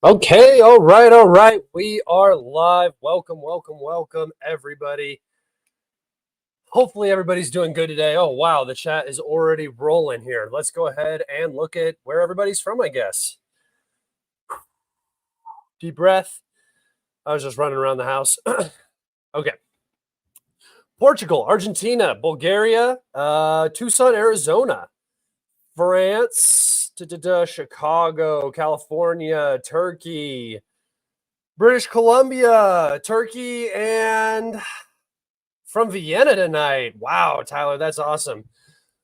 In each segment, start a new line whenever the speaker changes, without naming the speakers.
Okay, all right. We are live. Welcome, everybody. Hopefully, everybody's doing good today. Oh, wow, the chat is already rolling here. Let's go ahead and look at where everybody's from, I guess. Deep breath. I was just running around the house. Okay. Portugal, Argentina, Bulgaria, Tucson, Arizona, France, Chicago, California, Turkey, British Columbia, Turkey, and from Vienna tonight. Wow, Tyler, that's awesome.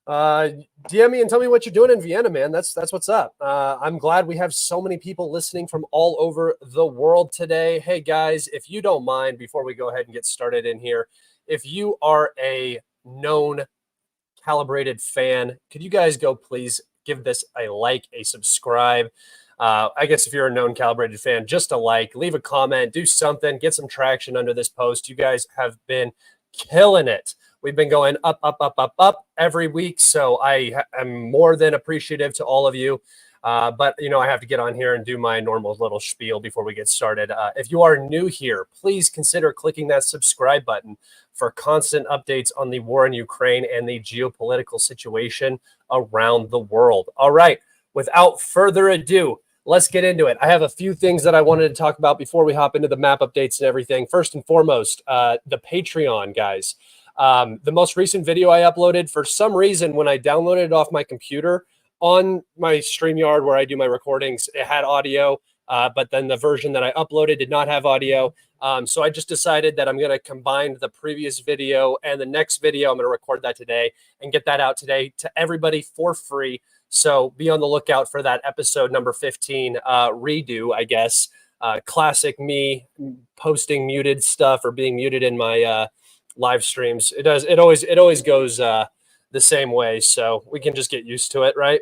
DM me and tell me what you're doing in Vienna, man. That's what's up. I'm glad we have so many people listening from all over the world today. Hey guys, if you don't mind, before we go ahead and get started in here, if you are a known Kalibrated fan, could you guys go please give this a like, a subscribe? I guess if you're a known Kalibrated fan, just a like, leave a comment, do something, get some traction under this post. You guys have been killing it. We've been going up every week. So I am more than appreciative to all of you. But, I have to get on here and do my normal little spiel before we get started. If you are new here, please consider clicking that subscribe button for constant updates on the war in Ukraine and the geopolitical situation around the world. All right, without further ado, let's get into it. I have a few things that I wanted to talk about before we hop into the map updates and everything. First and foremost, the Patreon, guys. The most recent video I uploaded, for some reason, when I downloaded it off my computer on my StreamYard where I do my recordings, it had audio, but then the version that I uploaded did not have audio. So I just decided that I'm going to combine the previous video and the next video. I'm going to record that today and get that out today to everybody for free. So be on the lookout for that episode number 15 redo, I guess. Classic me posting muted stuff or being muted in my live streams. It always goes the same way. So we can just get used to it, right?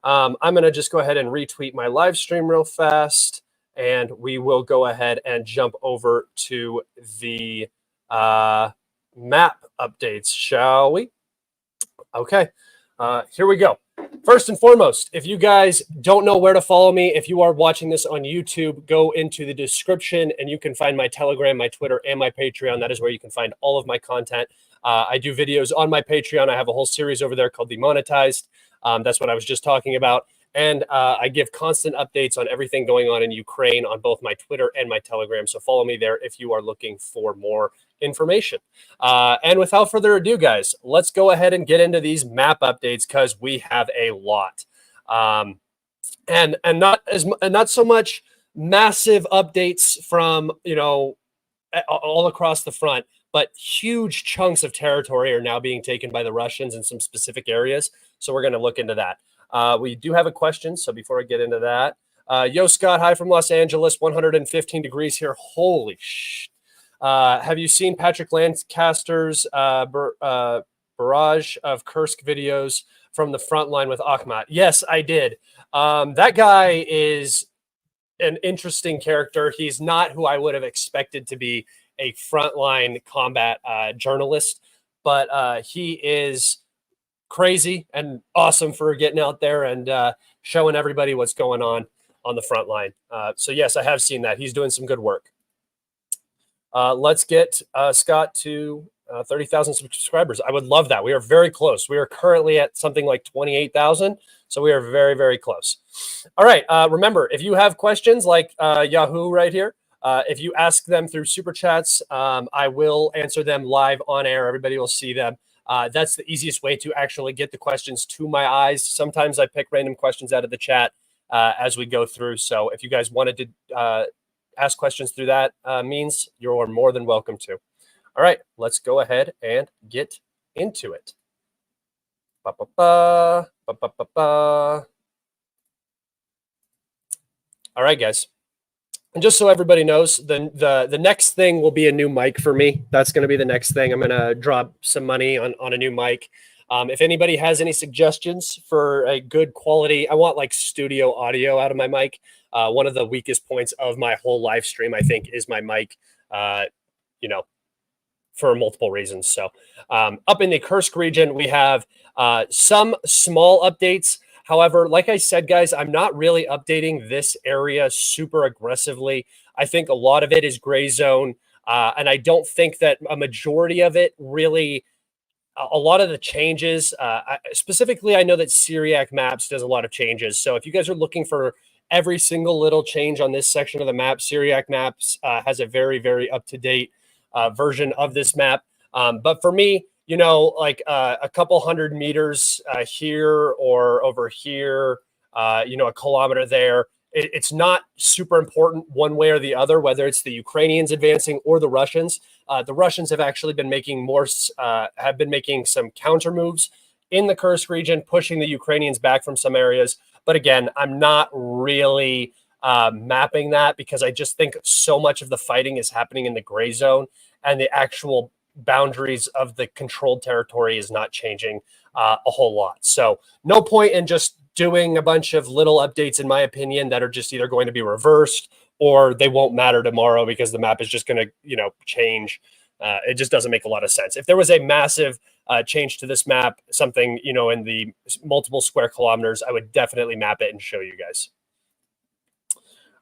I'm going to just go ahead and retweet my live stream real fast. And we will go ahead and jump over to the map updates, shall we? Okay, here we go. First and foremost, if you guys don't know where to follow me, if you are watching this on YouTube, go into the description and you can find my Telegram, my Twitter, and my Patreon. That is where you can find all of my content. I do videos on my Patreon. I have a whole series over there called Demonetized. That's what I was just talking about. And I give constant updates on everything going on in Ukraine on both my Twitter and my Telegram. So follow me there if you are looking for more information. And without further ado, guys, let's go ahead and get into these map updates because we have a lot. And not so much massive updates from, all across the front, but huge chunks of territory are now being taken by the Russians in some specific areas. So we're going to look into that. We do have a question. So before I get into that, yo, Scott, hi from Los Angeles, 115 degrees here. Holy sh! Have you seen Patrick Lancaster's barrage of Kursk videos from the front line with Akhmat? Yes, I did. That guy is an interesting character. He's not who I would have expected to be a frontline combat journalist, but he is crazy and awesome for getting out there and showing everybody what's going on the front line. So yes, I have seen that. He's doing some good work. Let's get Scott to 30,000 subscribers. I would love that. We are very close. We are currently at something like 28,000. So we are very, very close. All right. Remember, if you have questions like Yahoo right here, if you ask them through Super Chats, I will answer them live on air. Everybody will see them. That's the easiest way to actually get the questions to my eyes. Sometimes I pick random questions out of the chat as we go through. So if you guys wanted to ask questions through that means, you're more than welcome to. All right, let's go ahead and get into it. All right, guys. And just so everybody knows, the next thing will be a new mic for me. That's going to be the next thing. I'm going to drop some money on a new mic. If anybody has any suggestions for a good quality, I want like studio audio out of my mic. One of the weakest points of my whole live stream, I think, is my mic, for multiple reasons. So up in the Kursk region, we have some small updates. However, like I said, guys, I'm not really updating this area super aggressively. I think a lot of it is gray zone, and I don't think that a majority of it really a lot of the changes, specifically, I know that Syriac Maps does a lot of changes. So if you guys are looking for every single little change on this section of the map, Syriac Maps has a very, very up-to-date version of this map. But for me, you know, like a couple 100 meters here or over here, you know, a kilometer there, it's not super important one way or the other, whether it's the Ukrainians advancing or the Russians. The Russians have actually been making have been making some counter moves in the Kursk region, pushing the Ukrainians back from some areas. But again, I'm not really mapping that because I just think so much of the fighting is happening in the gray zone, and the actual boundaries of the controlled territory is not changing a whole lot. So no point in just doing a bunch of little updates, in my opinion, that are just either going to be reversed or they won't matter tomorrow because the map is just going to, you know, change. It just doesn't make a lot of sense. If there was a massive change to this map, something, you know, in the multiple square kilometers, I would definitely map it and show you guys.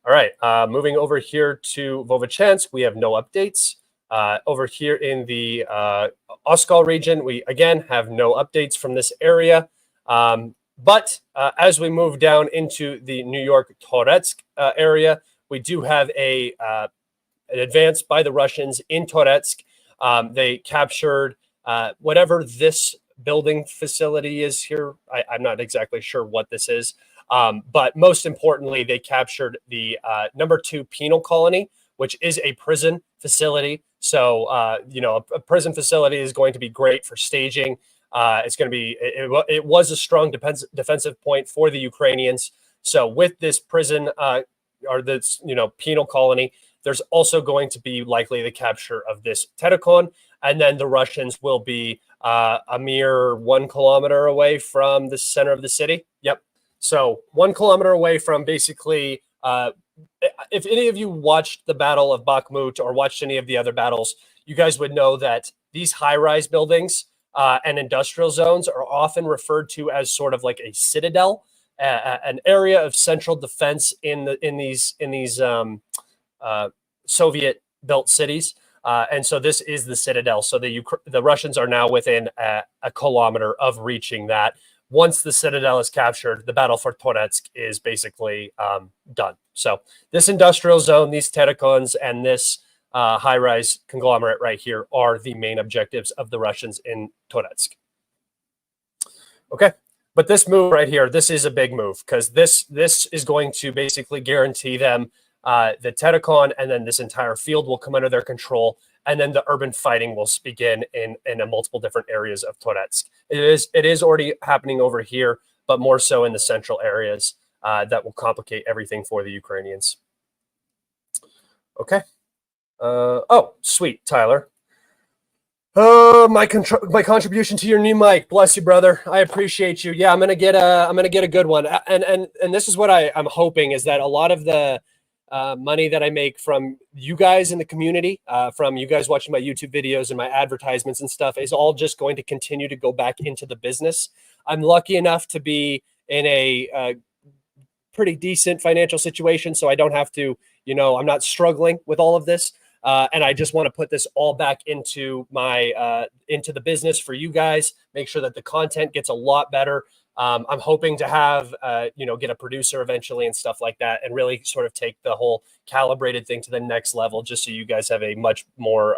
All right, moving over here to Vovchansk, we have no updates. Over here in the Oskal region, we again have no updates from this area. But as we move down into the New York Toretsk area, we do have an advance by the Russians in Toretsk. They captured whatever this building facility is here. I'm not exactly sure what this is. But most importantly, they captured the #2 penal colony, which is a prison facility. So, you know, a prison facility is going to be great for staging. It's going to be, it was a strong defensive point for the Ukrainians. So with this prison or this, you know, penal colony, there's also going to be likely the capture of this Telecom. And then the Russians will be a mere 1 kilometer away from the center of the city. Yep. So 1 kilometer away from basically, if any of you watched the Battle of Bakhmut or watched any of the other battles, you guys would know that these high-rise buildings and industrial zones are often referred to as sort of like a citadel, an area of central defense in these Soviet-built cities. And so this is the citadel. So the Russians are now within a kilometer of reaching that. Once the citadel is captured, the battle for Toretsk is basically done. So this industrial zone, these Telecons, and this high-rise conglomerate right here are the main objectives of the Russians in Toretsk. Okay, but this move right here, this is a big move because this is going to basically guarantee them the Telecon, and then this entire field will come under their control, and then the urban fighting will begin in multiple different areas of Toretsk. It is already happening over here, but more so in the central areas that will complicate everything for the Ukrainians. Okay. Oh, sweet, Tyler. My contribution to your new mic. Bless you, brother. I appreciate you. Yeah, I'm gonna get a good one. And this is what I'm hoping is that a lot of the money that I make from you guys in the community, from you guys watching my YouTube videos and my advertisements and stuff, is all just going to continue to go back into the business. I'm lucky enough to be in a pretty decent financial situation, so I don't have to, you know, I'm not struggling with all of this. And I just want to put this all back into my into the business for you guys. Make sure that the content gets a lot better. I'm hoping to have you know, get a producer eventually and stuff like that, and really sort of take the whole Kalibrated thing to the next level, just so you guys have a much more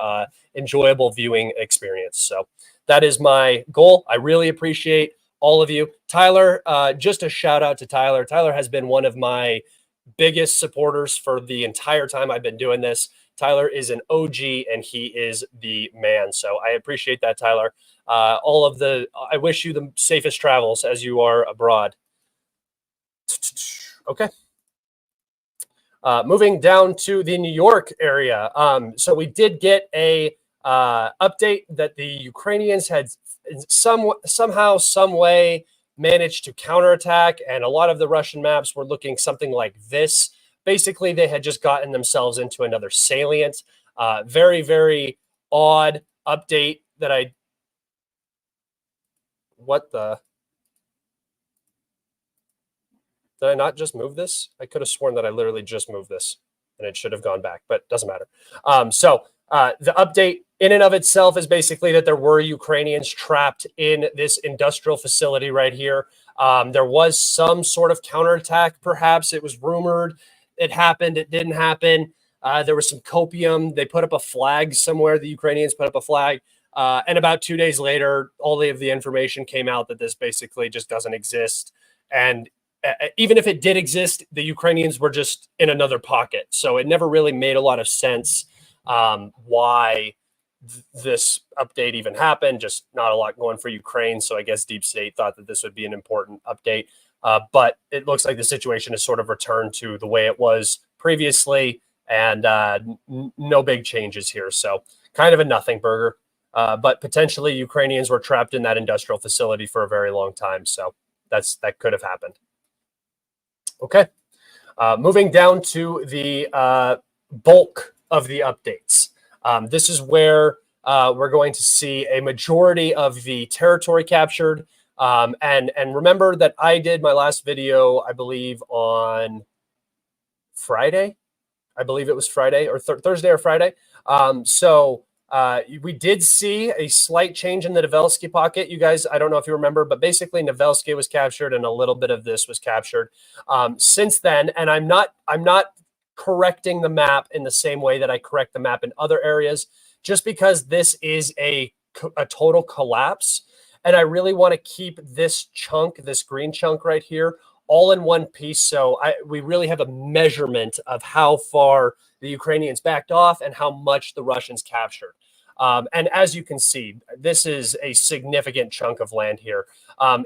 enjoyable viewing experience. So that is my goal. I really appreciate all of you. Tyler, just a shout out to Tyler. Tyler has been one of my biggest supporters for the entire time I've been doing this. Tyler is an OG and he is the man. So I appreciate that, Tyler. I wish you the safest travels as you are abroad. Okay. Moving down to the New York area. So we did get a update that the Ukrainians had somehow, some way managed to counterattack, and a lot of the Russian maps were looking something like this. Basically, they had just gotten themselves into another salient. Very, very odd update that what the? Did I not just move this? I could have sworn that I literally just moved this and it should have gone back, but doesn't matter. The update in and of itself is basically that there were Ukrainians trapped in this industrial facility right here. There was some sort of counterattack, perhaps. It was rumored. It happened. It didn't happen. There was some copium. They put up a flag somewhere. The Ukrainians put up a flag. And about 2 days later, all of the information came out that this basically just doesn't exist. And even if it did exist, the Ukrainians were just in another pocket. So it never really made a lot of sense why this update even happened. Just not a lot going for Ukraine. So I guess Deep State thought that this would be an important update. But it looks like the situation has sort of returned to the way it was previously, and no big changes here. So kind of a nothing burger. But potentially Ukrainians were trapped in that industrial facility for a very long time. So that could have happened. Okay. Moving down to the bulk of the updates. This is where we're going to see a majority of the territory captured. And remember that I did my last video, I believe, on Friday. I believe it was Friday or Thursday or Friday. We did see a slight change in the Novelsky pocket. You guys, I don't know if you remember, but basically Novelsky was captured and a little bit of this was captured since then. And I'm not correcting the map in the same way that I correct the map in other areas, just because this is a total collapse. And I really want to keep this chunk, this green chunk right here, all in one piece. So we really have a measurement of how far the Ukrainians backed off and how much the Russians captured. And as you can see, this is a significant chunk of land here.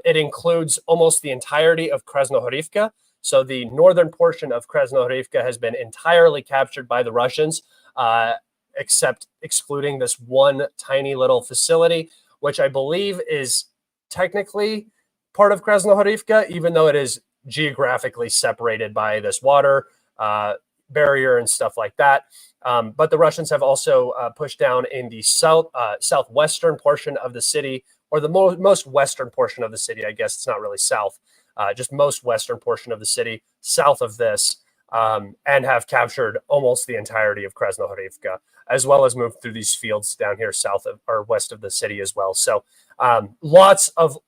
It includes almost the entirety of Krasnohorivka. So the northern portion of Krasnohorivka has been entirely captured by the Russians, excluding this one tiny little facility, which I believe is technically part of Krasnohorivka, even though it is geographically separated by this water barrier and stuff like that. But the Russians have also pushed down in the southwestern portion of the city, or the most western portion of the city. I guess it's not really south, just most western portion of the city, south of this, and have captured almost the entirety of Krasnohorivka, as well as moved through these fields down here south of or west of the city as well. So lots of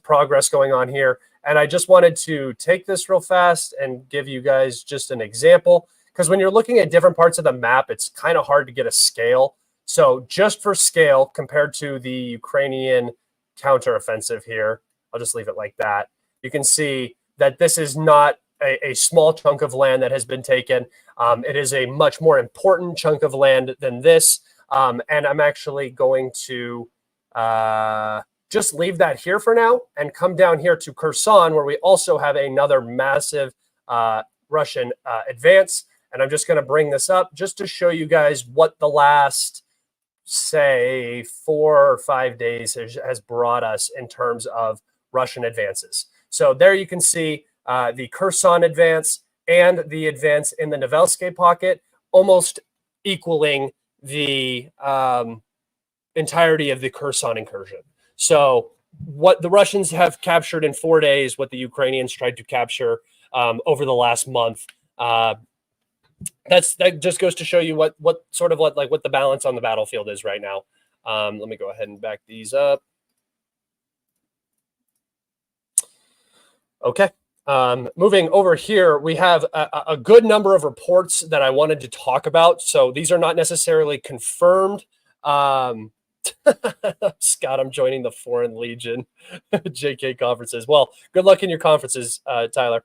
progress going on here. And I just wanted to take this real fast and give you guys just an example, because when you're looking at different parts of the map, it's kind of hard to get a scale. So just for scale, compared to the Ukrainian counteroffensive here, I'll just leave it like that. You can see that this is not a small chunk of land that has been taken. It is a much more important chunk of land than this. And I'm actually going to just leave that here for now and come down here to Kherson, where we also have another massive Russian advance. And I'm just going to bring this up just to show you guys what the last, say, 4 or 5 days has brought us in terms of Russian advances. So there you can see the Kherson advance and the advance in the Novelsky pocket, almost equaling the entirety of the Kherson incursion. So what the Russians have captured in 4 days, what the Ukrainians tried to capture over the last month, that just goes to show you what the balance on the battlefield is right now. Let me go ahead and back these up. Okay. Moving over here, we have a good number of reports that I wanted to talk about. So these are not necessarily confirmed. Scott, I'm joining the Foreign Legion JK conferences. Well, good luck in your conferences, Tyler.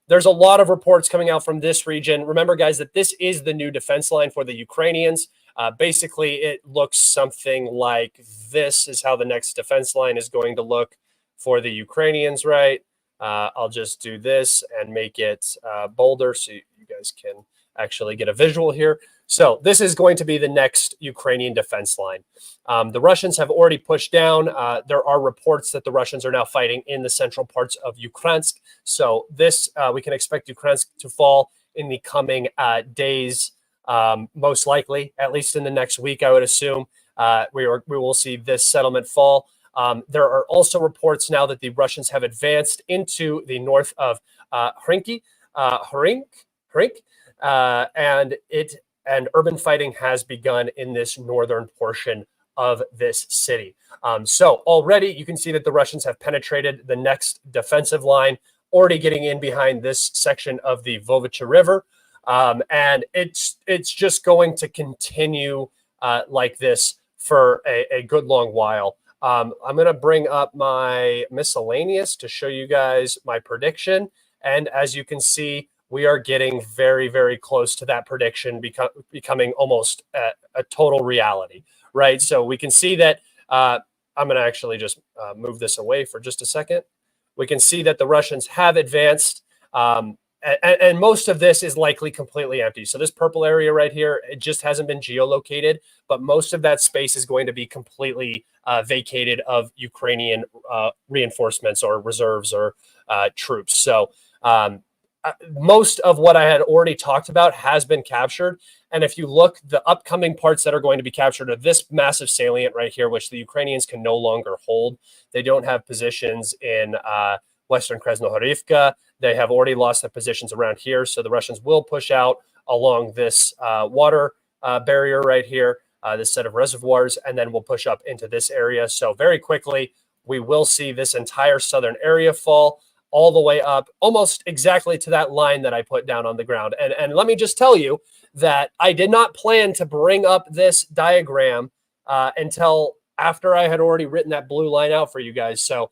There's a lot of reports coming out from this region. Remember, guys, that this is the new defense line for the Ukrainians. Basically, it looks something like this is how the next defense line is going to look for the Ukrainians, right? I'll just do this and make it bolder so you guys can actually get a visual here. So this is going to be the next Ukrainian defense line. The Russians have already pushed down. There are reports that the Russians are now fighting in the central parts of Ukrainsk. So this, we can expect Ukrainsk to fall in the coming days, most likely, at least in the next week, I would assume. We will see this settlement fall. There are also reports now that the Russians have advanced into the north of Krinky, and urban fighting has begun in this northern portion of this city. So already you can see that the Russians have penetrated the next defensive line, already getting in behind this section of the Vovicha River. And it's just going to continue like this for a good long while. I'm going to bring up my miscellaneous to show you guys my prediction. And as you can see, we are getting very, very close to that prediction becoming almost a total reality, right? So we can see that I'm going to actually just move this away for just a second. We can see that the Russians have advanced, and most of this is likely completely empty. So this purple area right here, it just hasn't been geolocated, but most of that space is going to be completely vacated of Ukrainian reinforcements or reserves or troops. So most of what I had already talked about has been captured. And if you look, the upcoming parts that are going to be captured are this massive salient right here, which the Ukrainians can no longer hold. They don't have positions in Western Krasnohorivka. They have already lost their positions around here. So the Russians will push out along this water barrier right here, this set of reservoirs, and then we'll push up into this area. So very quickly, we will see this entire southern area fall all the way up almost exactly to that line that I put down on the ground. And let me just tell you that I did not plan to bring up this diagram until after I had already written that blue line out for you guys. So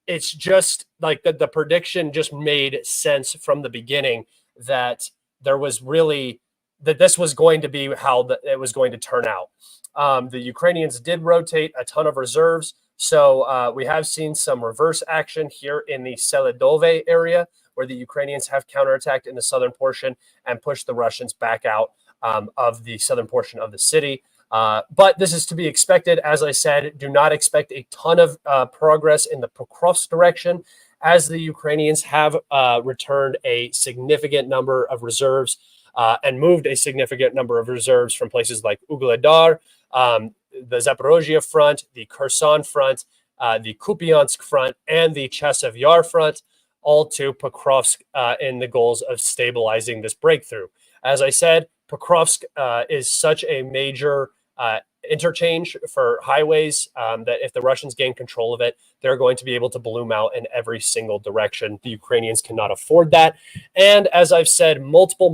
it's just like the prediction just made sense from the beginning that there was really that this was going to be how it was going to turn out. The Ukrainians did rotate a ton of reserves. So we have seen some reverse action here in the Seledove area where the Ukrainians have counterattacked in the southern portion and pushed the Russians back out of the southern portion of the city. But this is to be expected. As I said, do not expect a ton of progress in the Pokrovsk direction as the Ukrainians have returned a significant number of reserves and moved a significant number of reserves from places like Ugledar, the Zaporozhye front, the Kherson front, the Kupiansk front, and the Chasiv Yar front, all to Pokrovsk in the goals of stabilizing this breakthrough. As I said, Pokrovsk is such a major interchange for highways that if the Russians gain control of it, they're going to be able to bloom out in every single direction. The Ukrainians cannot afford that. And as I've said multiple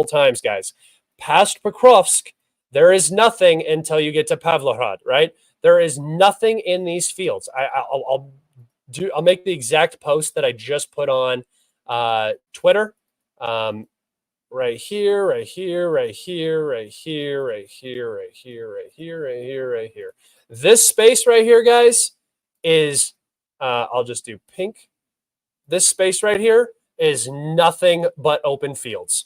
times, guys, past Pokrovsk, there is nothing until you get to Pavlohrad, right? There is nothing in these fields. I'll make the exact post that I just put on Twitter. Right here, right here, right here, right here, right here, right here, right here, right here, right here. This space right here, guys, is I'll just do pink. This space right here is nothing but open fields.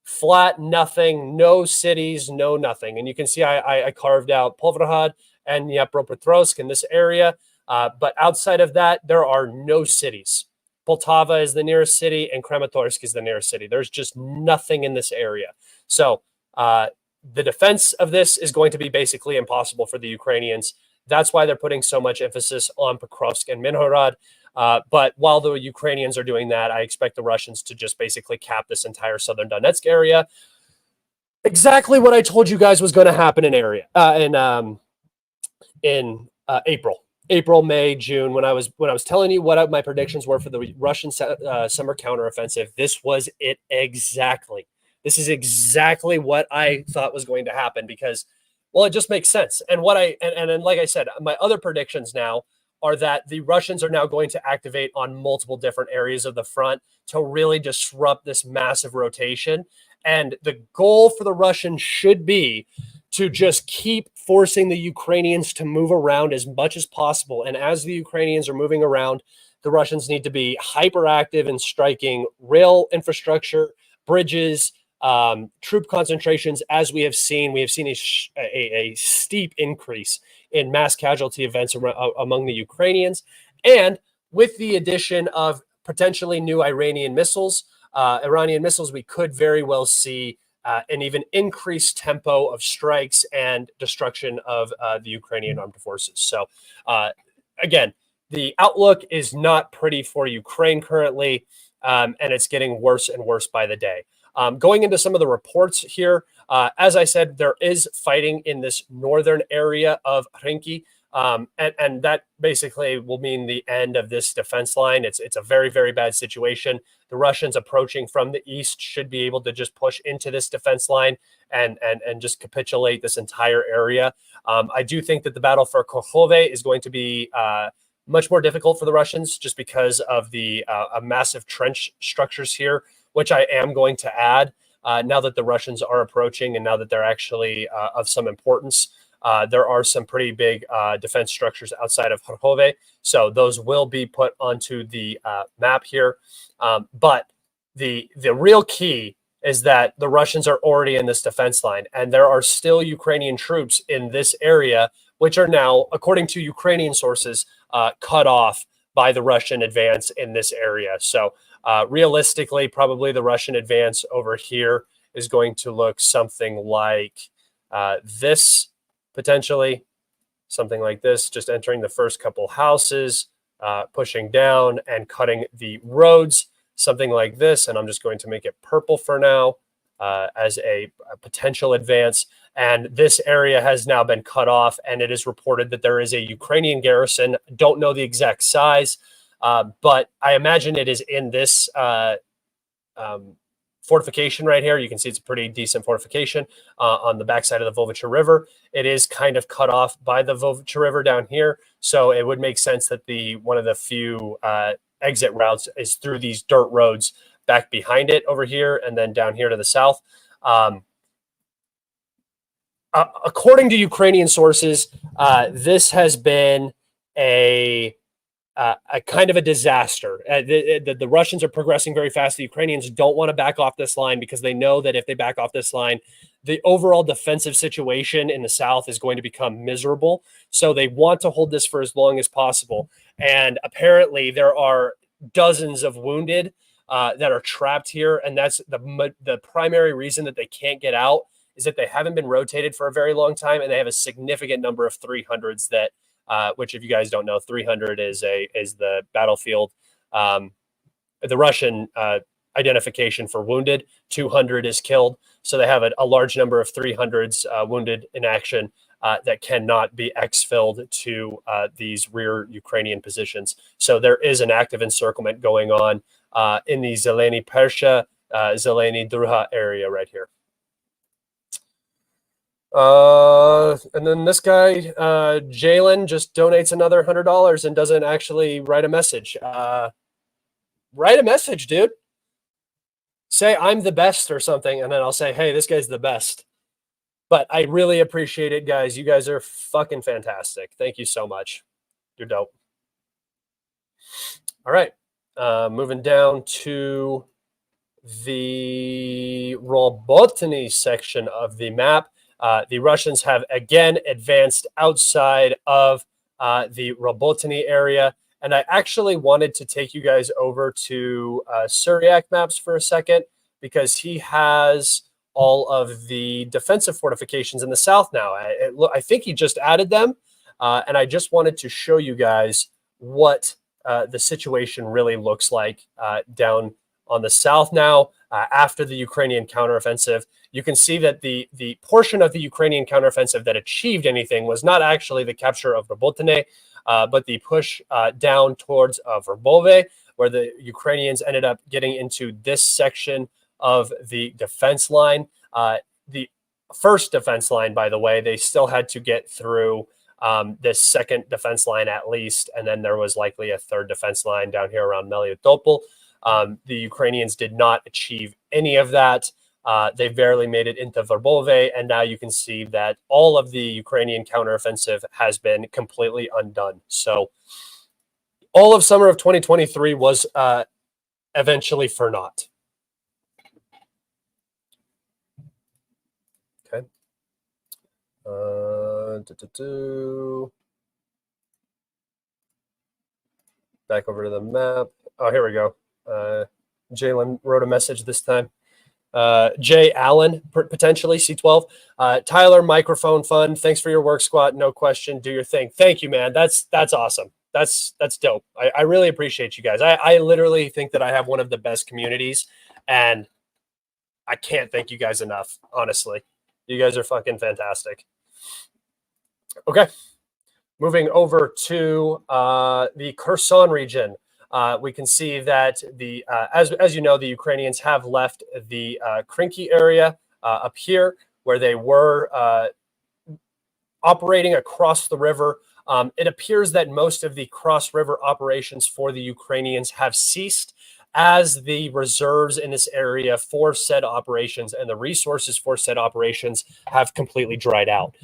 Flat, nothing, no cities, no nothing. And you can see I carved out Pavlohrad and Dnipropetrovsk in this area. But outside of that, there are no cities. Poltava is the nearest city and Kramatorsk is the nearest city. There's just nothing in this area. So the defense of this is going to be basically impossible for the Ukrainians. That's why they're putting so much emphasis on Pokrovsk and Minhorod. But while the Ukrainians are doing that, I expect the Russians to just basically cap this entire southern Donetsk area. Exactly what I told you guys was going to happen in April, May, June, when I was telling you what my predictions were for the Russian summer counteroffensive. This was it exactly. This is exactly what I thought was going to happen because, well, it just makes sense. And and like I said, my other predictions now are that the Russians are now going to activate on multiple different areas of the front to really disrupt this massive rotation. And the goal for the Russians should be to just keep forcing the Ukrainians to move around as much as possible. And as the Ukrainians are moving around, the Russians need to be hyperactive in striking rail infrastructure, bridges, troop concentrations. As we have seen a steep increase in mass casualty events among the Ukrainians. And with the addition of potentially new Iranian missiles, we could very well see an even increased tempo of strikes and destruction of the Ukrainian armed forces. So again, the outlook is not pretty for Ukraine currently, and it's getting worse and worse by the day. Going into some of the reports here, as I said, there is fighting in this northern area of Krinky, and that basically will mean the end of this defense line. It's a very, very bad situation. The Russians approaching from the east should be able to just push into this defense line and just capitulate this entire area. I do think that the battle for Kherson is going to be much more difficult for the Russians just because of the massive trench structures here, which I am going to add now that the Russians are approaching and now that they're actually of some importance. There are some pretty big defense structures outside of Kherson, so those will be put onto the map here. But the real key is that the Russians are already in this defense line, and there are still Ukrainian troops in this area, which are now, according to Ukrainian sources, cut off by the Russian advance in this area. So realistically, probably the Russian advance over here is going to look something like this, potentially something like this, just entering the first couple houses, pushing down and cutting the roads, something like this. And I'm just going to make it purple for now as a potential advance. And this area has now been cut off, and it is reported that there is a Ukrainian garrison. Don't know the exact size, but I imagine it is in this fortification right here. You can see it's a pretty decent fortification on the backside of the Volvycha River. It is kind of cut off by the Volvycha River down here, so it would make sense that one of the few exit routes is through these dirt roads back behind it over here and then down here to the south. According to Ukrainian sources, this has been a kind of a disaster. The Russians are progressing very fast. The Ukrainians don't want to back off this line because they know that if they back off this line, the overall defensive situation in the south is going to become miserable. So they want to hold this for as long as possible. And apparently there are dozens of wounded that are trapped here. And that's the primary reason that they can't get out is that they haven't been rotated for a very long time. And they have a significant number of 300s that, which if you guys don't know, 300 is the battlefield, the Russian identification for wounded. 200 is killed. So they have a large number of 300s wounded in action that cannot be exfilled to these rear Ukrainian positions. So there is an active encirclement going on in the Zeleny Persha, Zeleny Druha area right here. And then this guy, Jalen, just donates another $100 and doesn't actually write a message. Write a message, dude. Say I'm the best or something, and then I'll say, hey, this guy's the best. But I really appreciate it, guys. You guys are fucking fantastic. Thank you so much. You're dope. All right. Moving down to the Robotyne section of the map. The Russians have again advanced outside of the Robotyne area. And I actually wanted to take you guys over to Syriac maps for a second because he has all of the defensive fortifications in the south now. I think he just added them. And I just wanted to show you guys what the situation really looks like down on the south now after the Ukrainian counteroffensive. You can see that the portion of the Ukrainian counteroffensive that achieved anything was not actually the capture of Robotyne, but the push down towards Verbove, where the Ukrainians ended up getting into this section of the defense line. The first defense line, by the way, they still had to get through this second defense line at least, and then there was likely a third defense line down here around Melitopol. The Ukrainians did not achieve any of that. They barely made it into Verbove, and now you can see that all of the Ukrainian counteroffensive has been completely undone. So all of summer of 2023 was eventually for naught. Okay. Back over to the map. Oh, here we go. Jalen wrote a message this time. Jay Allen, potentially C12. Tyler, microphone fun. Thanks for your work, Squat. No question. Do your thing. Thank you, man. That's awesome. That's dope. I really appreciate you guys. I literally think that I have one of the best communities, and I can't thank you guys enough. Honestly, you guys are fucking fantastic. Okay, moving over to the Kherson region. We can see that as you know, the Ukrainians have left the Krinky area up here where they were operating across the river. It appears that most of the cross-river operations for the Ukrainians have ceased as the reserves in this area for said operations and the resources for said operations have completely dried out.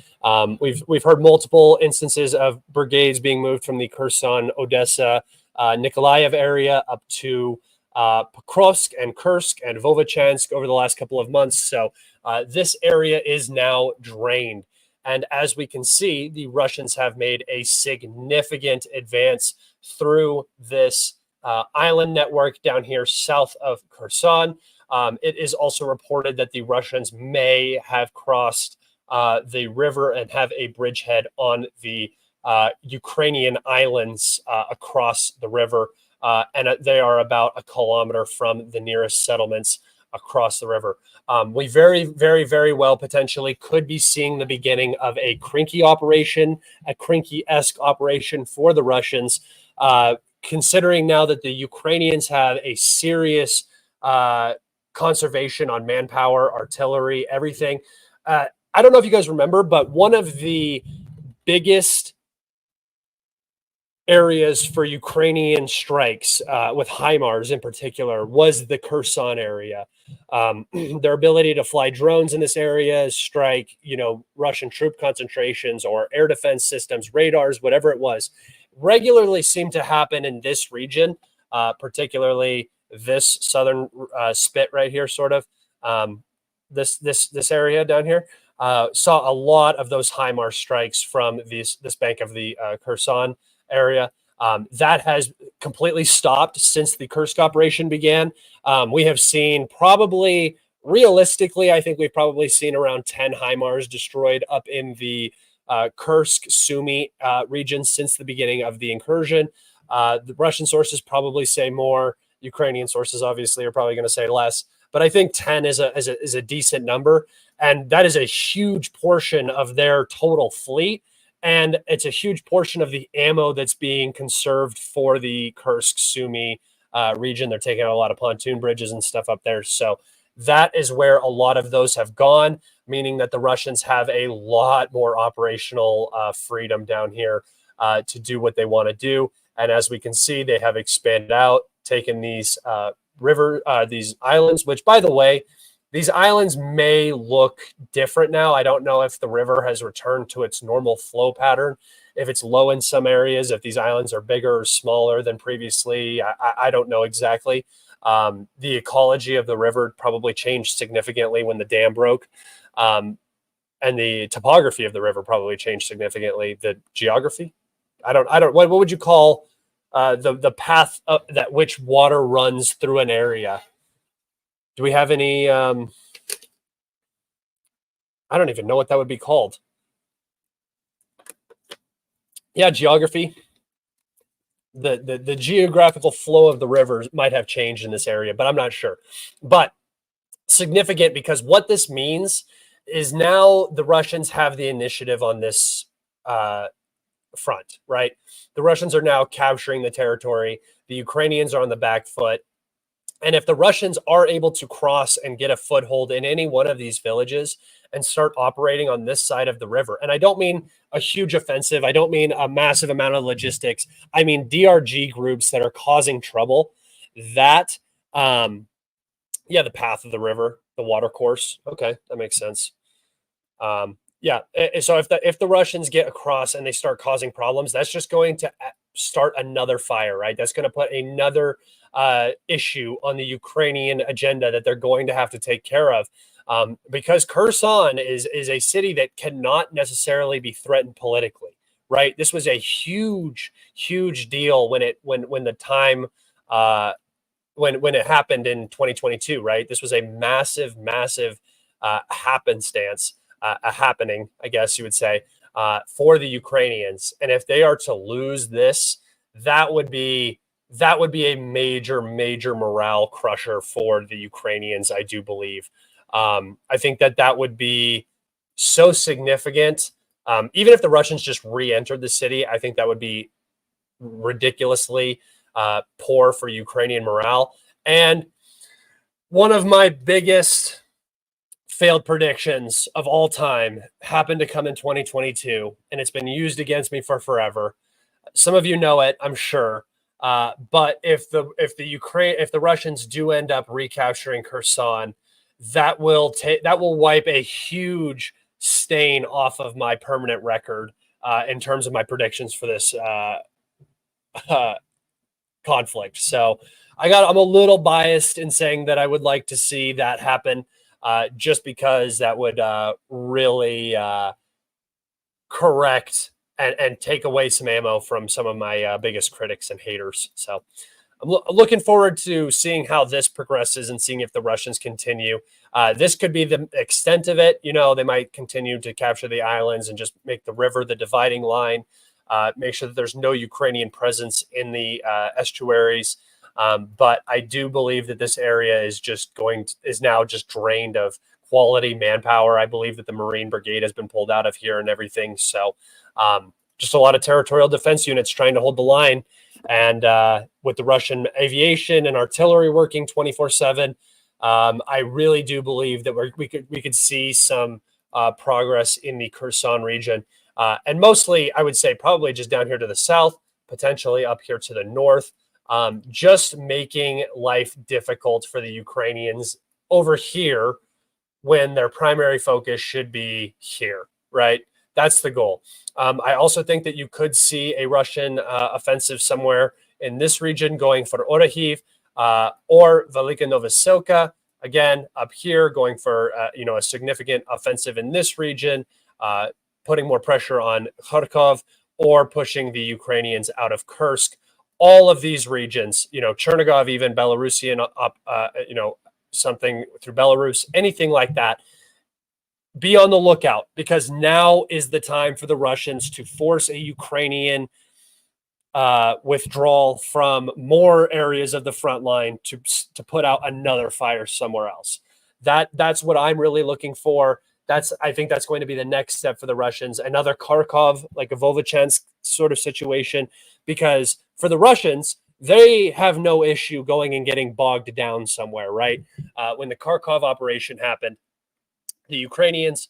We've heard multiple instances of brigades being moved from the Kherson, Odessa, Nikolaev area up to Pokrovsk and Kursk and Vovchansk over the last couple of months. So this area is now drained. And as we can see, the Russians have made a significant advance through this island network down here south of Kherson. It is also reported that the Russians may have crossed the river and have a bridgehead on the Ukrainian islands across the river. And they are about a kilometer from the nearest settlements across the river. We very, very, very well potentially could be seeing the beginning of a Krinky operation, a Krinky-esque operation for the Russians, considering now that the Ukrainians have a serious conservation on manpower, artillery, everything. I don't know if you guys remember, but one of the biggest areas for Ukrainian strikes with HIMARS in particular was the Kherson area. Their ability to fly drones in this area, strike, Russian troop concentrations or air defense systems, radars, whatever it was, regularly seemed to happen in this region, particularly this southern spit right here, sort of this area down here. Saw a lot of those HIMARS strikes from this bank of the Kherson area. That has completely stopped since the Kursk operation began. We have seen probably, realistically, I think we've probably seen around 10 HIMARS destroyed up in the Kursk, Sumy region since the beginning of the incursion. The Russian sources probably say more. Ukrainian sources obviously are probably going to say less. But I think 10 is a decent number. And that is a huge portion of their total fleet. And it's a huge portion of the ammo that's being conserved for the Kursk, Sumy region. They're taking out a lot of pontoon bridges and stuff up there. So that is where a lot of those have gone, meaning that the Russians have a lot more operational freedom down here to do what they want to do. And as we can see, they have expanded out, taken these these islands, which, by the way, these islands may look different now. I don't know if the river has returned to its normal flow pattern, if it's low in some areas, if these islands are bigger or smaller than previously. I don't know exactly. The ecology of the river probably changed significantly when the dam broke. And the topography of the river probably changed significantly. The geography? I don't, what would you call the path that which water runs through an area? Do we have any, I don't even know what that would be called. Yeah, geography. The geographical flow of the rivers might have changed in this area, but I'm not sure. But significant, because what this means is now the Russians have the initiative on this front, right? The Russians are now capturing the territory. The Ukrainians are on the back foot. And if the Russians are able to cross and get a foothold in any one of these villages and start operating on this side of the river, and I don't mean a huge offensive, I don't mean a massive amount of logistics, I mean DRG groups that are causing trouble, that, the path of the river, the water course. Okay, that makes sense. So if the Russians get across and they start causing problems, that's just going to start another fire, right? That's going to put another issue on the Ukrainian agenda that they're going to have to take care of, because Kherson is a city that cannot necessarily be threatened politically, right? This was a huge deal when the time when it happened in 2022, right? This was a massive, massive happenstance, a happening, I guess you would say, for the Ukrainians. And if they are to lose this, that would be a major, major morale crusher for the Ukrainians, I do believe. I think that would be so significant. Even if the Russians just re-entered the city, I think that would be ridiculously poor for Ukrainian morale. And one of my biggest failed predictions of all time happened to come in 2022, and it's been used against me for forever. Some of you know it, I'm sure. But if the Russians do end up recapturing Kherson, that will wipe a huge stain off of my permanent record in terms of my predictions for this conflict. So I'm a little biased in saying that I would like to see that happen, just because that would really correct and take away some ammo from some of my biggest critics and haters. So I'm looking forward to seeing how this progresses and seeing if the Russians continue. This could be the extent of it. They might continue to capture the islands and just make the river the dividing line, make sure that there's no Ukrainian presence in the estuaries. But I do believe that this area is now just drained of quality manpower. I believe that the Marine Brigade has been pulled out of here and everything. So just a lot of territorial defense units trying to hold the line. And with the Russian aviation and artillery working 24/7, I really do believe that we could see some progress in the Kherson region. And mostly, I would say probably just down here to the south, potentially up here to the north, just making life difficult for the Ukrainians over here when their primary focus should be here, right? That's the goal. I also think that you could see a Russian offensive somewhere in this region going for Orikhiv or Velika Novoselka, again, up here going for a significant offensive in this region, putting more pressure on Kharkov or pushing the Ukrainians out of Kursk. All of these regions, Chernigov, even Belarusian up, something through Belarus, anything like that. Be on the lookout, because now is the time for the Russians to force a Ukrainian withdrawal from more areas of the front line to put out another fire somewhere else. That's what I'm really looking for. I think that's going to be the next step for the Russians, another Kharkov, like a Vovchansk sort of situation, because for the Russians, they have no issue going and getting bogged down somewhere, right? When the Kharkov operation happened, the Ukrainians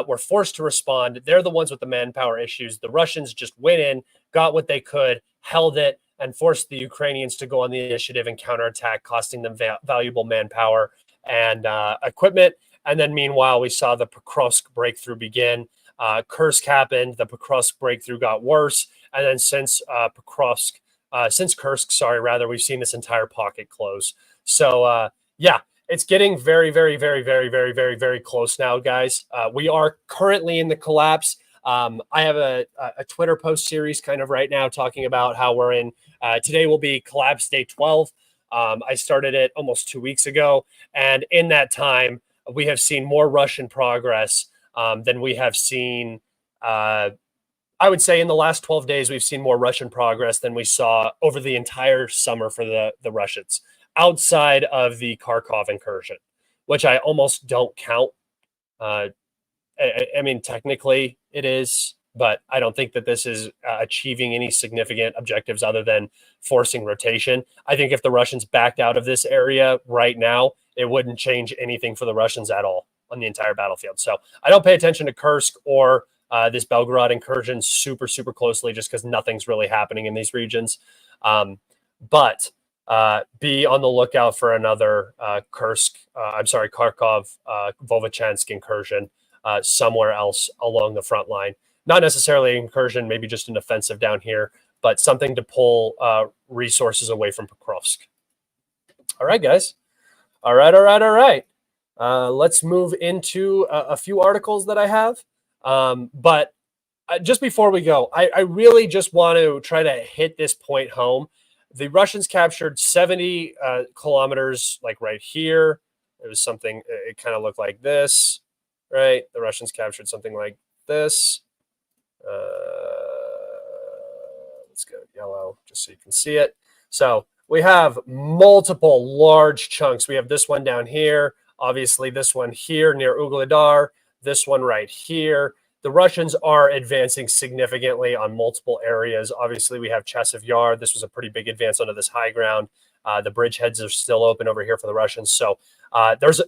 were forced to respond. They're the ones with the manpower issues. The Russians just went in, got what they could, held it, and forced the Ukrainians to go on the initiative and counterattack, costing them valuable manpower and equipment. And then meanwhile, we saw the Pokrovsk breakthrough begin. Kursk happened. The Pokrovsk breakthrough got worse. And then since Kursk, we've seen this entire pocket close. So, it's getting very, very, very, very, very, very, very close now, guys. We are currently in the collapse. I have a Twitter post series kind of right now talking about how we're in. Today will be collapse day 12. I started it almost 2 weeks ago. And in that time, we have seen more Russian progress than we have seen. I would say in the last 12 days, we've seen more Russian progress than we saw over the entire summer for the Russians, outside of the Kharkov incursion, which I almost don't count. I mean, technically it is, but I don't think that this is achieving any significant objectives other than forcing rotation. I think if the Russians backed out of this area right now, it wouldn't change anything for the Russians at all on the entire battlefield. So I don't pay attention to Kursk or this Belgorod incursion super, super closely, just because nothing's really happening in these regions. But be on the lookout for another Kharkov, Vovchansk incursion somewhere else along the front line. Not necessarily an incursion, maybe just an offensive down here, but something to pull resources away from Pokrovsk. All right, guys. All right. Let's move into a few articles that I have. But just before we go, I really just want to try to hit this point home. The Russians captured 70 kilometers, like right here. It was something, it kind of looked like this, right? The Russians captured something like this. Let's go yellow just so you can see it. So we have multiple large chunks. We have this one down here, obviously this one here near Ugledar, this one right here. The Russians are advancing significantly on multiple areas. Obviously, we have Chasiv Yar. This was a pretty big advance onto this high ground. The bridgeheads are still open over here for the Russians. So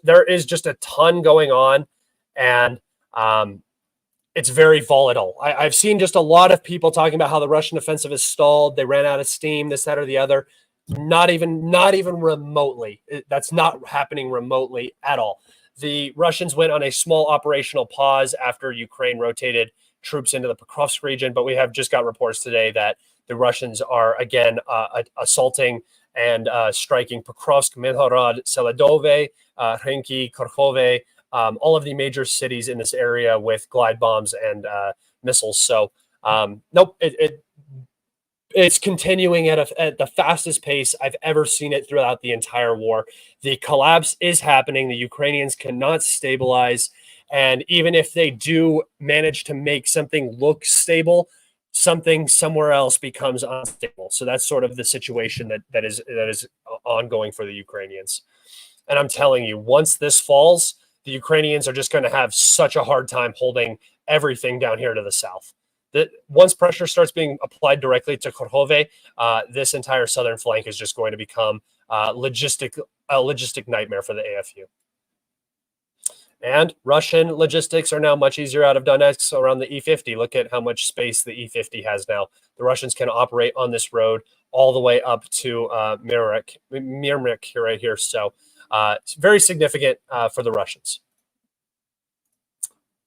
there is just a ton going on, and it's very volatile. I've seen just a lot of people talking about how the Russian offensive is stalled. They ran out of steam, this, that, or the other. Not even remotely. That's not happening remotely at all. The Russians went on a small operational pause after Ukraine rotated troops into the Pokrovsk region, but we have just got reports today that the Russians are again assaulting and striking Pokrovsk, Milhorod, Seladove, Krinky, Kharkove, all of the major cities in this area with glide bombs and missiles. So, nope, it's continuing at the fastest pace I've ever seen it throughout the entire war. The collapse is happening. The Ukrainians cannot stabilize. And even if they do manage to make something look stable, something somewhere else becomes unstable. So that's sort of the situation that is ongoing for the Ukrainians. And I'm telling you, once this falls, the Ukrainians are just going to have such a hard time holding everything down here to the south. That once pressure starts being applied directly to Kharkove, this entire southern flank is just going to become a logistic nightmare for the AFU. And Russian logistics are now much easier out of Donetsk around the E50. Look at how much space the E50 has now. The Russians can operate on this road all the way up to Mirmik right here. So it's very significant for the Russians.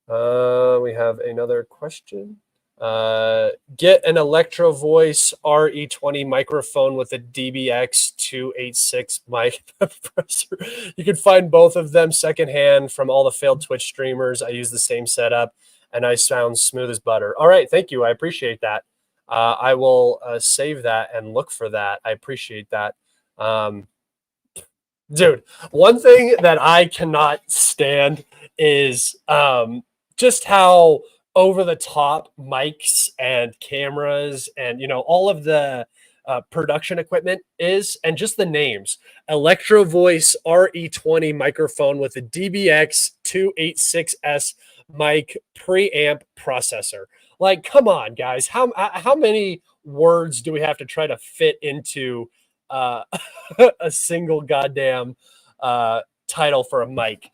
We have another question. Get an Electro Voice RE20 microphone with a DBX286 mic compressor. You can find both of them secondhand from all the failed Twitch streamers. I use the same setup and I sound smooth as butter. All right, thank you. I appreciate that. I will save that and look for that. I appreciate that. Dude, one thing that I cannot stand is just how over the top mics and cameras and, you know, all of the production equipment is, and just the names. Electro Voice RE20 microphone with a DBX 286S mic preamp processor. Like, come on, guys. How many words do we have to try to fit into a single goddamn title for a mic?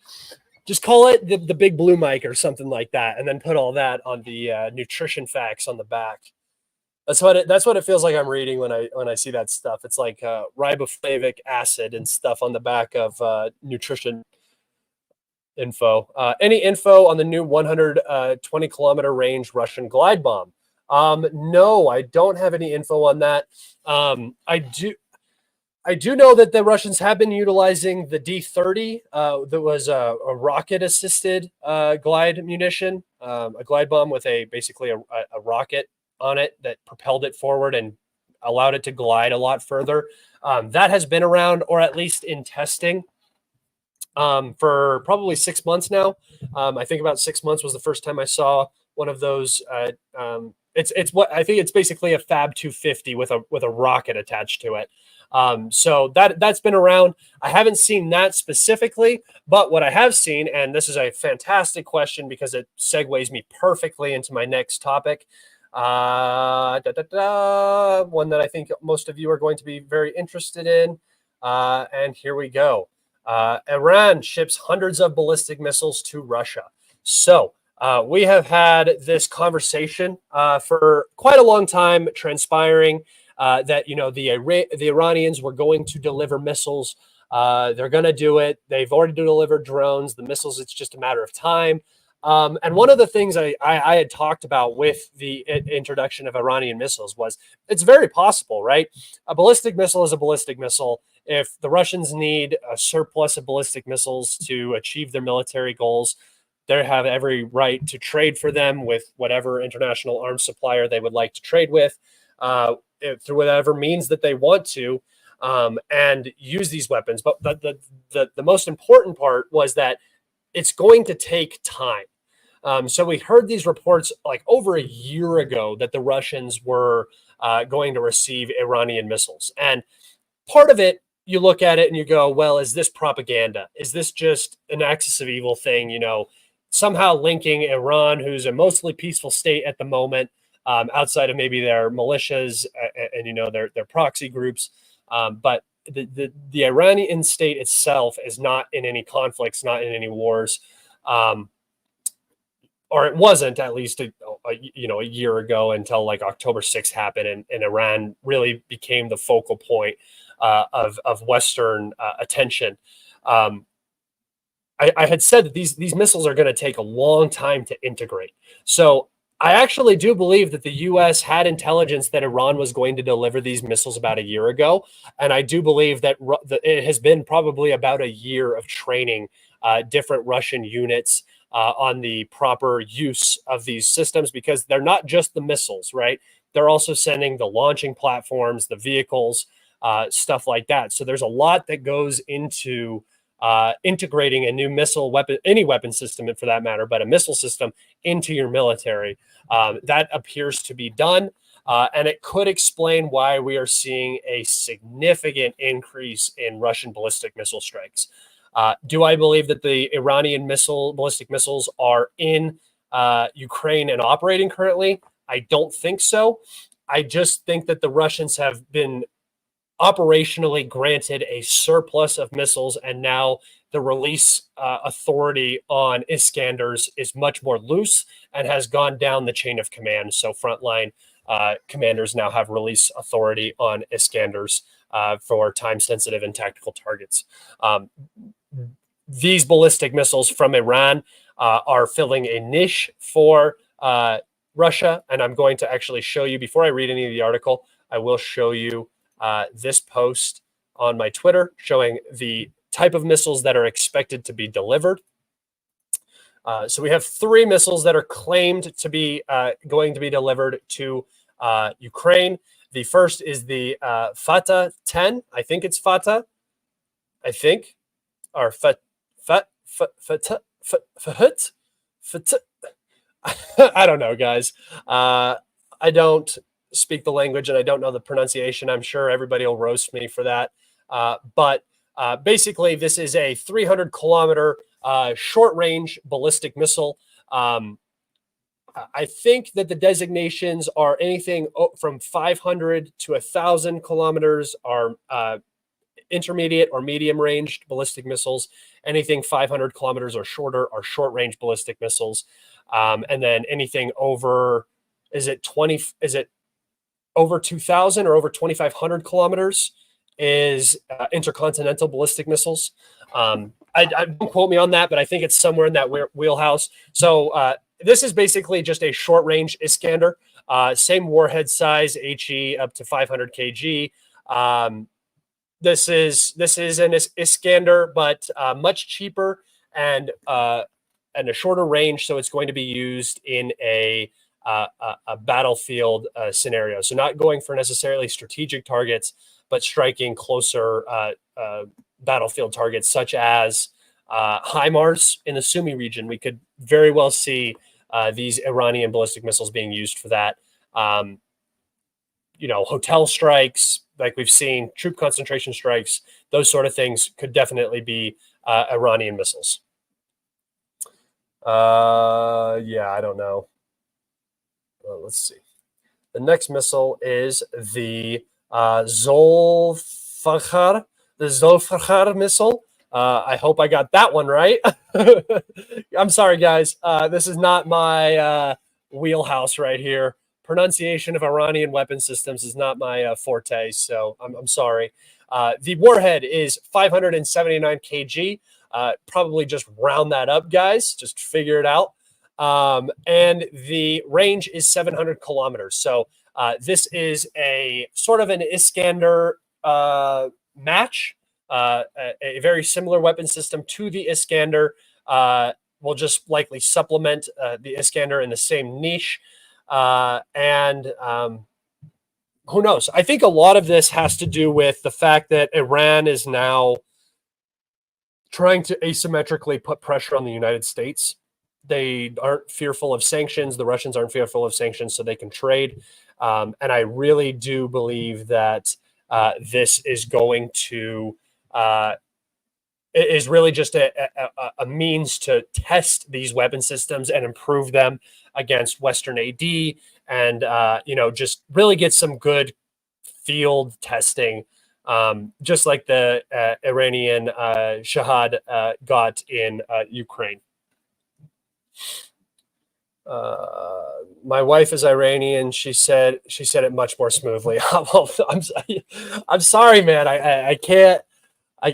Just call it the big blue mic or something like that, and then put all that on the nutrition facts on the back. That's what it feels like I'm reading when I see that stuff. It's like riboflavic acid and stuff on the back of nutrition info. Any info on the new 120 kilometer range Russian glide bomb? No, I don't have any info on that. I do know that the Russians have been utilizing the D-30. That was a rocket-assisted glide munition, a glide bomb with basically a rocket on it that propelled it forward and allowed it to glide a lot further. That has been around, or at least in testing, for probably 6 months now. I think about 6 months was the first time I saw one of those. It's what I think it's basically a Fab 250 with a rocket attached to it. So that's been around. I haven't seen that specifically, but what I have seen, and this is a fantastic question because it segues me perfectly into my next topic. One that I think most of you are going to be very interested in. And here we go. Iran ships hundreds of ballistic missiles to Russia. So we have had this conversation for quite a long time transpiring. That, you know, the Iranians were going to deliver missiles. They're going to do it. They've already delivered drones. The missiles, it's just a matter of time. And one of the things I had talked about with the introduction of Iranian missiles was it's very possible, right? A ballistic missile is a ballistic missile. If the Russians need a surplus of ballistic missiles to achieve their military goals, they have every right to trade for them with whatever international arms supplier they would like to trade with. through whatever means that they want to, and use these weapons. But the most important part was that it's going to take time. So we heard these reports like over a year ago that the Russians were going to receive Iranian missiles. And part of it, you look at it and you go, well, is this propaganda? Is this just an axis of evil thing? You know, somehow linking Iran, who's a mostly peaceful state at the moment, outside of maybe their militias and you know their proxy groups, but the Iranian state itself is not in any conflicts, not in any wars, or it wasn't, at least a year ago, until like October 6th happened, and Iran really became the focal point of Western attention. I had said that these missiles are going to take a long time to integrate. So I actually do believe that the U.S. had intelligence that Iran was going to deliver these missiles about a year ago. And I do believe that it has been probably about a year of training different Russian units on the proper use of these systems, because they're not just the missiles, right? They're also sending the launching platforms, the vehicles, stuff like that. So there's a lot that goes into integrating a new missile weapon, any weapon system for that matter, but a missile system into your military. That appears to be done. And it could explain why we are seeing a significant increase in Russian ballistic missile strikes. Do I believe that the Iranian ballistic missiles are in Ukraine and operating currently? I don't think so. I just think that the Russians have been operationally granted a surplus of missiles, and now the release authority on Iskanders is much more loose and has gone down the chain of command. So frontline commanders now have release authority on Iskanders for time-sensitive and tactical targets. These ballistic missiles from Iran are filling a niche for Russia, and I'm going to actually show you, before I read any of the article, I will show you this post on my Twitter showing the type of missiles that are expected to be delivered. So we have 3 missiles that are claimed to be going to be delivered to Ukraine. The first is the Fatah 10. I think it's Fatah. Or I don't know, guys. I don't speak the language and I don't know the pronunciation. I'm sure everybody will roast me for that. But basically, this is a 300-kilometer short-range ballistic missile. I think that the designations are anything from 500 to 1,000 kilometers are intermediate or medium-ranged ballistic missiles. Anything 500 kilometers or shorter are short-range ballistic missiles. And then anything over, is it over 2,000 or over 2,500 kilometers is intercontinental ballistic missiles. I don't quote me on that, but I think it's somewhere in that wheelhouse. So this is basically just a short-range Iskander, same warhead size, HE up to 500 kg. This is an Iskander, but much cheaper and a shorter range. So it's going to be used in a battlefield scenario. So not going for necessarily strategic targets, but striking closer battlefield targets, such as HIMARS in the Sumy region. We could very well see these Iranian ballistic missiles being used for that. Hotel strikes, like we've seen, troop concentration strikes, those sort of things could definitely be Iranian missiles. Yeah, I don't know. Let's see. The next missile is the Zolfaghar missile. I hope I got that one right. I'm sorry, guys. This is not my wheelhouse right here. Pronunciation of Iranian weapon systems is not my forte, so I'm sorry. The warhead is 579 kg. Probably just round that up, guys. Just figure it out. And the range is 700 kilometers. So this is a sort of an Iskander match, a very similar weapon system to the Iskander. Will just likely supplement the Iskander in the same niche. And who knows? I think a lot of this has to do with the fact that Iran is now trying to asymmetrically put pressure on the United States. They aren't fearful of sanctions. The Russians aren't fearful of sanctions, so they can trade. And I really do believe that this is going to is really just a means to test these weapon systems and improve them against Western AD, and just really get some good field testing, just like the Iranian Shahad got in Ukraine. My wife is Iranian. She said it much more smoothly. I'm sorry, man. I can't.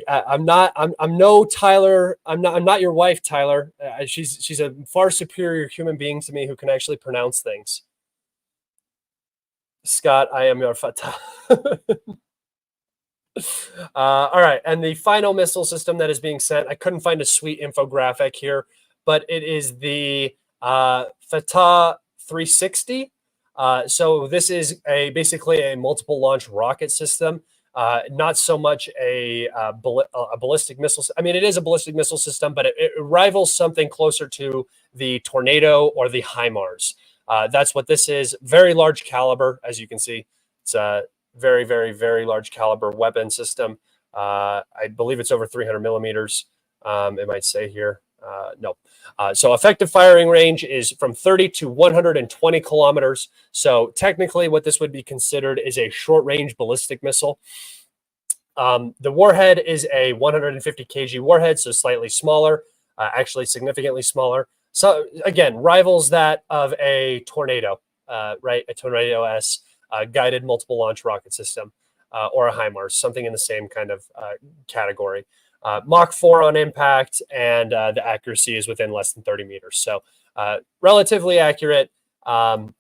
I'm not. I'm no Tyler. I'm not your wife, Tyler. She's a far superior human being to me who can actually pronounce things. Scott, I am your fatah. All right, and the final missile system that is being sent. I couldn't find a sweet infographic here, but it is the Fatah 360. So this is basically a multiple launch rocket system. Not so much a ballistic missile. I mean, it is a ballistic missile system, but it rivals something closer to the Tornado or the HIMARS. That's what this is. Very large caliber, as you can see. It's a very, very, very large caliber weapon system. I believe it's over 300 millimeters. It might say here. No. So effective firing range is from 30 to 120 kilometers. So technically what this would be considered is a short range ballistic missile. The warhead is a 150 kg warhead, so slightly smaller, actually significantly smaller. So again, rivals that of a Tornado, right? A Tornado S guided multiple launch rocket system, or a HIMARS, something in the same kind of category. Mach 4 on impact, and the accuracy is within less than 30 meters. So relatively accurate and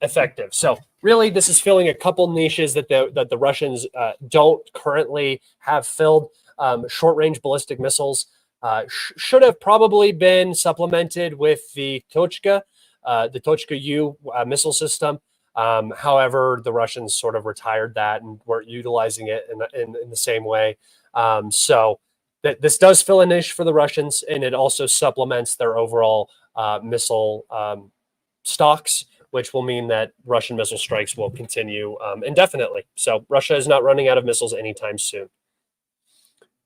effective. So really, this is filling a couple niches that the Russians don't currently have filled. Short-range ballistic missiles should have probably been supplemented with the Tochka U missile system. However, the Russians sort of retired that and weren't utilizing it in the same way. So this does fill a niche for the Russians, and it also supplements their overall missile stocks, which will mean that Russian missile strikes will continue indefinitely. So Russia is not running out of missiles anytime soon.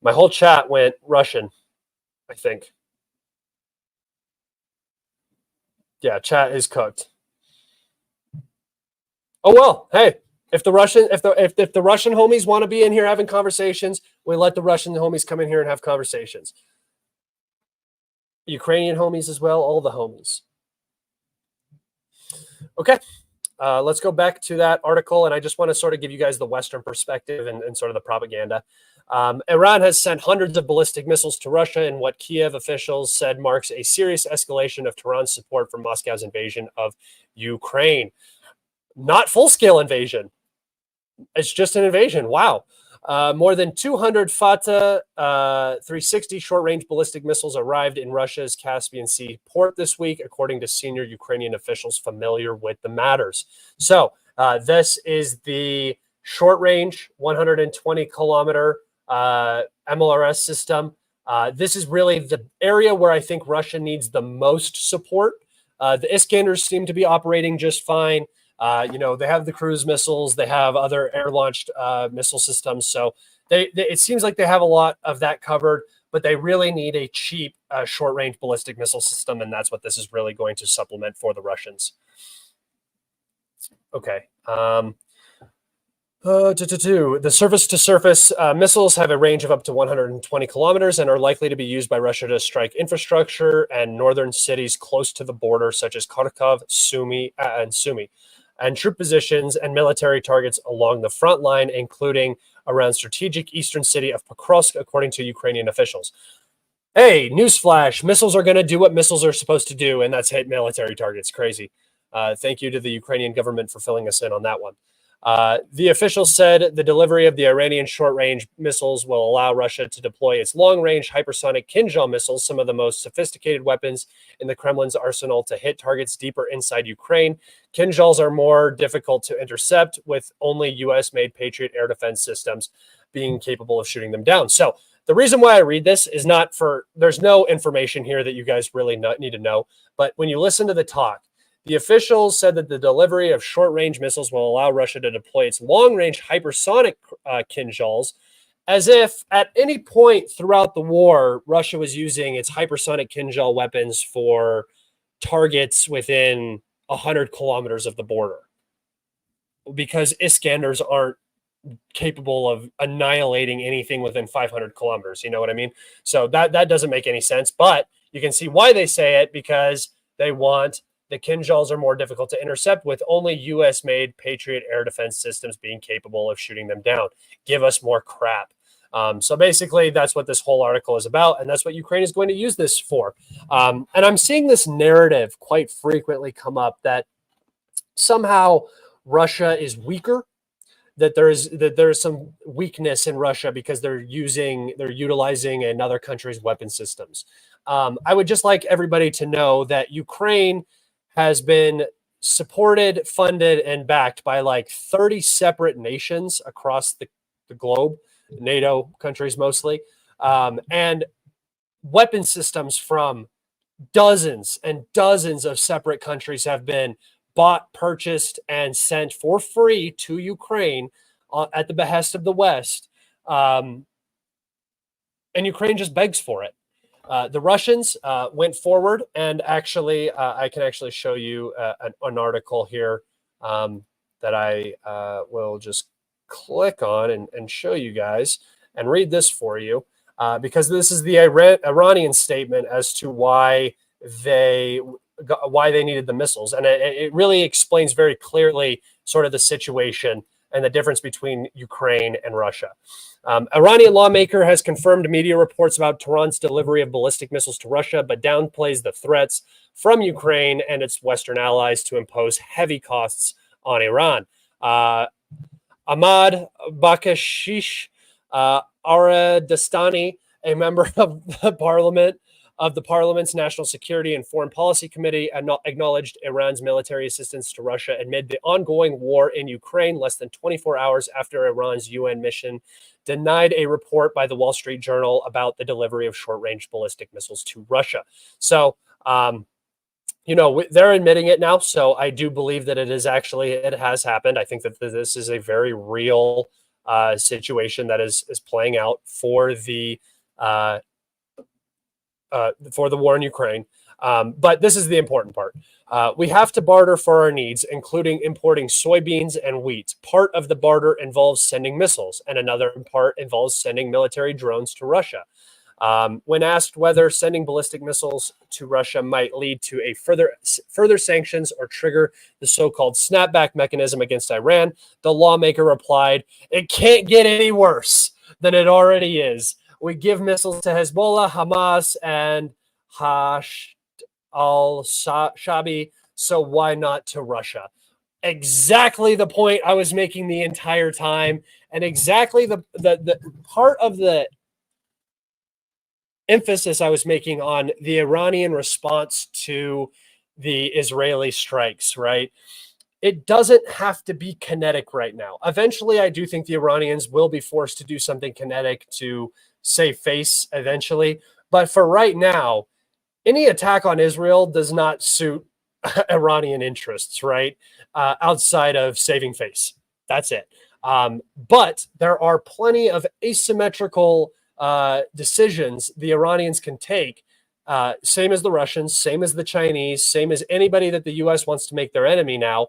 My whole chat went Russian, I think. Yeah, chat is cooked. Oh well, hey, if the Russian homies want to be in here having conversations, we let the Russian homies come in here and have conversations. Ukrainian homies as well, all the homies. Okay, let's go back to that article, and I just want to sort of give you guys the Western perspective and sort of the propaganda. Iran has sent hundreds of ballistic missiles to Russia in what Kiev officials said marks a serious escalation of Tehran's support for Moscow's invasion of Ukraine. Not full-scale invasion. It's just an invasion. Wow. More than 200 Fatah 360 short-range ballistic missiles arrived in Russia's Caspian Sea port this week, according to senior Ukrainian officials familiar with the matters. So this is the short-range 120-kilometer MLRS system. This is really the area where I think Russia needs the most support. The Iskanders seem to be operating just fine. They have the cruise missiles, they have other air-launched missile systems. So it seems like they have a lot of that covered, but they really need a cheap short-range ballistic missile system, and that's what this is really going to supplement for the Russians. Okay. The surface-to-surface missiles have a range of up to 120 kilometers and are likely to be used by Russia to strike infrastructure and northern cities close to the border, such as Kharkov, Sumy, and troop positions and military targets along the front line, including around strategic eastern city of Pokrovsk, according to Ukrainian officials. Hey, newsflash, missiles are going to do what missiles are supposed to do, and that's hit military targets. Crazy. Thank you to the Ukrainian government for filling us in on that one. The officials said the delivery of the Iranian short-range missiles will allow Russia to deploy its long-range hypersonic Kinzhal missiles, some of the most sophisticated weapons in the Kremlin's arsenal, to hit targets deeper inside Ukraine. Kinzhals are more difficult to intercept, with only U.S.-made Patriot air defense systems being capable of shooting them down. So the reason why I read this is not for, there's no information here that you guys really need to know, but when you listen to the talk, the officials said that the delivery of short-range missiles will allow Russia to deploy its long-range hypersonic Kinzhals, as if at any point throughout the war, Russia was using its hypersonic Kinzhal weapons for targets within 100 kilometers of the border, because Iskanders aren't capable of annihilating anything within 500 kilometers. You know what I mean? So that doesn't make any sense, but you can see why they say it, because they want the Kinzhals are more difficult to intercept, with only U.S.-made Patriot air defense systems being capable of shooting them down. Give us more crap. So basically, that's what this whole article is about, and that's what Ukraine is going to use this for. And I'm seeing this narrative quite frequently come up that somehow Russia is weaker, that there's some weakness in Russia because they're utilizing another country's weapon systems. I would just like everybody to know that Ukraine has been supported, funded, and backed by like 30 separate nations across the globe, NATO countries mostly, and weapon systems from dozens and dozens of separate countries have been bought, purchased, and sent for free to Ukraine at the behest of the West. And Ukraine just begs for it. The Russians went forward, and actually, I can actually show you an article here that I will just click on and show you guys and read this for you, because this is the Iranian statement as to why they needed the missiles, and it really explains very clearly sort of the situation and the difference between Ukraine and Russia. Iranian lawmaker has confirmed media reports about Tehran's delivery of ballistic missiles to Russia, but downplays the threats from Ukraine and its Western allies to impose heavy costs on Iran. Ahmad Bakashish Aradastani, a member of the Parliament's National Security and Foreign Policy Committee, acknowledged Iran's military assistance to Russia amid the ongoing war in Ukraine, less than 24 hours after Iran's UN mission denied a report by the Wall Street Journal about the delivery of short-range ballistic missiles to Russia. So, they're admitting it now. So I do believe that it has happened. I think that this is a very real situation that is playing out for the war in Ukraine. But this is the important part. We have to barter for our needs, including importing soybeans and wheat. Part of the barter involves sending missiles, and another part involves sending military drones to Russia. When asked whether sending ballistic missiles to Russia might lead to a further sanctions or trigger the so-called snapback mechanism against Iran, the lawmaker replied, "It can't get any worse than it already is. We give missiles to Hezbollah, Hamas, and Hashd al-Shabi, so why not to Russia?" Exactly the point I was making the entire time, and exactly the part of the emphasis I was making on the Iranian response to the Israeli strikes, right? It doesn't have to be kinetic right now. Eventually, I do think the Iranians will be forced to do something kinetic to save face eventually. But for right now, any attack on Israel does not suit Iranian interests, right? Outside of saving face. That's it. But there are plenty of asymmetrical decisions the Iranians can take, same as the Russians, same as the Chinese, same as anybody that the U.S. wants to make their enemy now,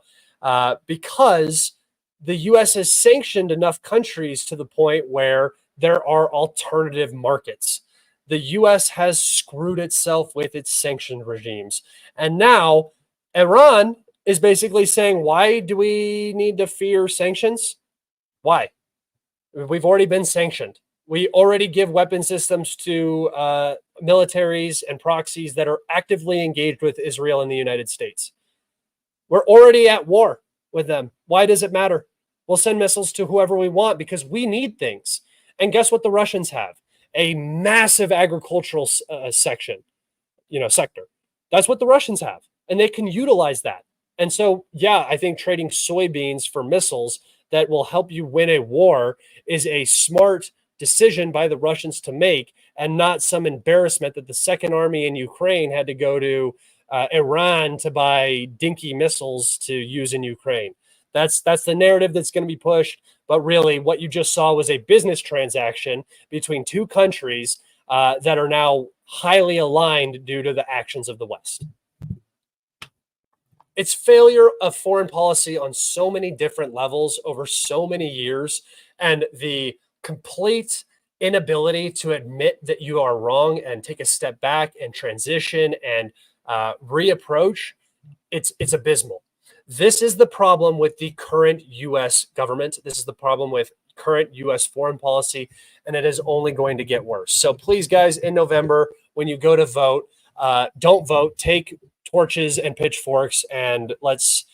because the U.S. has sanctioned enough countries to the point where there are alternative markets. The U.S. has screwed itself with its sanctioned regimes. And now Iran is basically saying, why do we need to fear sanctions? Why? We've already been sanctioned. We already give weapon systems to militaries and proxies that are actively engaged with Israel and the United States. We're already at war with them. Why does it matter? We'll send missiles to whoever we want because we need things. And guess what the Russians have? A massive agricultural sector. That's what the Russians have, and they can utilize that. And so, yeah, I think trading soybeans for missiles that will help you win a war is a smart decision by the Russians to make, and not some embarrassment that the Second Army in Ukraine had to go to Iran to buy dinky missiles to use in Ukraine. That's the narrative that's going to be pushed. But really, what you just saw was a business transaction between two countries that are now highly aligned due to the actions of the West. It's failure of foreign policy on so many different levels over so many years, and the complete inability to admit that you are wrong and take a step back and transition and reapproach. It's abysmal. This is the problem with the current U.S. government. This is the problem with current U.S. foreign policy, and it is only going to get worse. So please, guys, in November, when you go to vote, don't vote. Take torches and pitchforks, and let's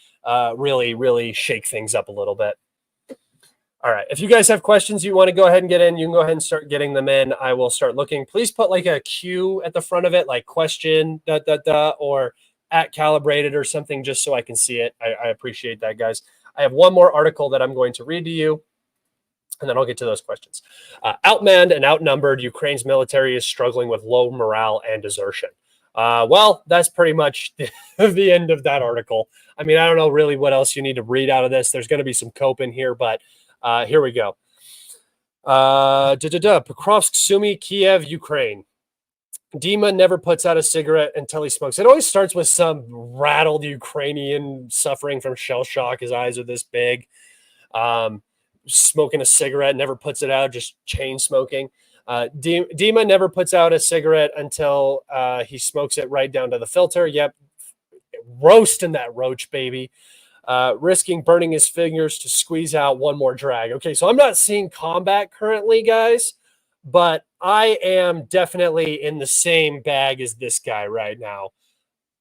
really, really shake things up a little bit. All right. If you guys have questions you want to go ahead and get in, you can go ahead and start getting them in. I will start looking. Please put like a Q at the front of it, like question, or at Kalibrated or something, just so I can see it. I appreciate that, guys. I have one more article that I'm going to read to you, and then I'll get to those questions. Outmanned and outnumbered, Ukraine's military is struggling with low morale and desertion. Well, that's pretty much the end of that article. I mean, I don't know really what else you need to read out of this. There's going to be some cope in here, but here we go. Pokrovsk, Sumy, Kiev, Ukraine. Dima never puts out a cigarette until he smokes. It always starts with some rattled Ukrainian suffering from shell shock. His eyes are this big. Smoking a cigarette, never puts it out, just chain smoking. Dima never puts out a cigarette until he smokes it right down to the filter. Yep. Roasting that roach, baby. Risking burning his fingers to squeeze out one more drag. Okay, so I'm not seeing combat currently, guys, but I am definitely in the same bag as this guy right now.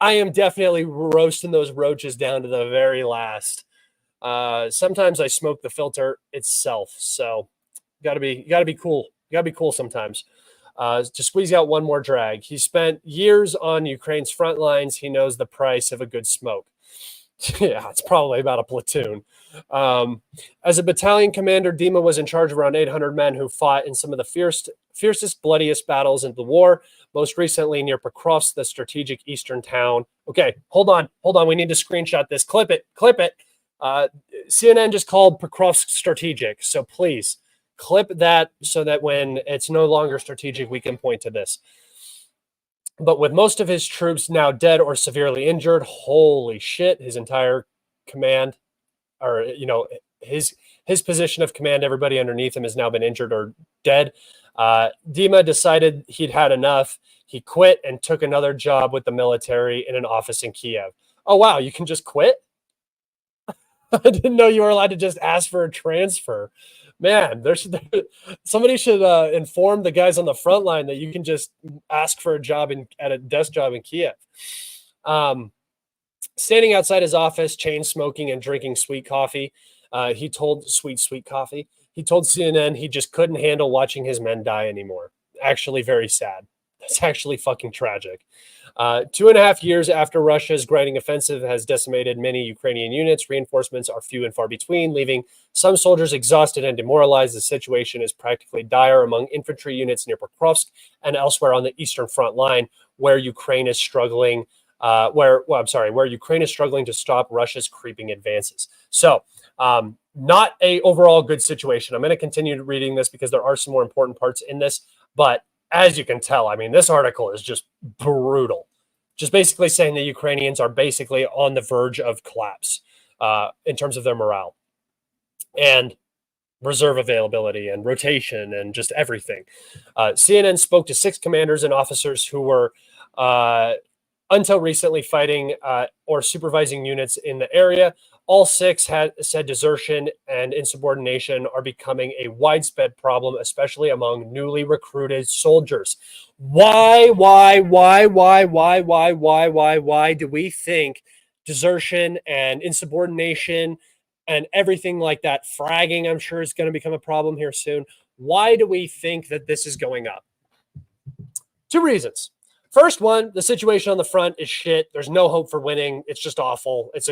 I am definitely roasting those roaches down to the very last. Sometimes I smoke the filter itself, so gotta be cool. You gotta be cool sometimes. To squeeze out one more drag. He spent years on Ukraine's front lines. He knows the price of a good smoke. Yeah, it's probably about a platoon. As a battalion commander, Dima was in charge of around 800 men who fought in some of the fiercest, bloodiest battles in the war, most recently near Pokrovsk, the strategic eastern town. Okay, hold on. We need to screenshot this. Clip it. CNN just called Pokrovsk strategic, so please clip that so that when it's no longer strategic, we can point to this. But with most of his troops now dead or severely injured, holy shit, his entire command, or his position of command, everybody underneath him has now been injured or dead. Dima decided he'd had enough. He quit and took another job with the military in an office in Kiev. Oh, wow, you can just quit? I didn't know you were allowed to just ask for a transfer. Man, somebody should inform the guys on the front line that you can just ask for a job at a desk job in Kiev. Standing outside his office, chain smoking and drinking sweet coffee. He told sweet coffee. He told CNN he just couldn't handle watching his men die anymore. Actually, very sad. That's actually fucking tragic. 2.5 years after Russia's grinding offensive has decimated many Ukrainian units, reinforcements are few and far between, leaving some soldiers exhausted and demoralized. The situation is practically dire among infantry units near Pokrovsk and elsewhere on the eastern front line, where Ukraine is struggling. Where Ukraine is struggling to stop Russia's creeping advances. So, not a overall good situation. I'm going to continue reading this because there are some more important parts in this, but as you can tell, I mean, this article is just brutal. Just basically saying the Ukrainians are basically on the verge of collapse in terms of their morale and reserve availability and rotation and just everything. CNN spoke to 6 commanders and officers who were until recently fighting or supervising units in the area. All 6 had said desertion and insubordination are becoming a widespread problem, especially among newly recruited soldiers. Why do we think desertion and insubordination and everything like that. Fragging, I'm sure, is going to become a problem here soon. Why do we think that this is going up? Two reasons. First one, the situation on the front is shit. There's no hope for winning. It's just awful. It's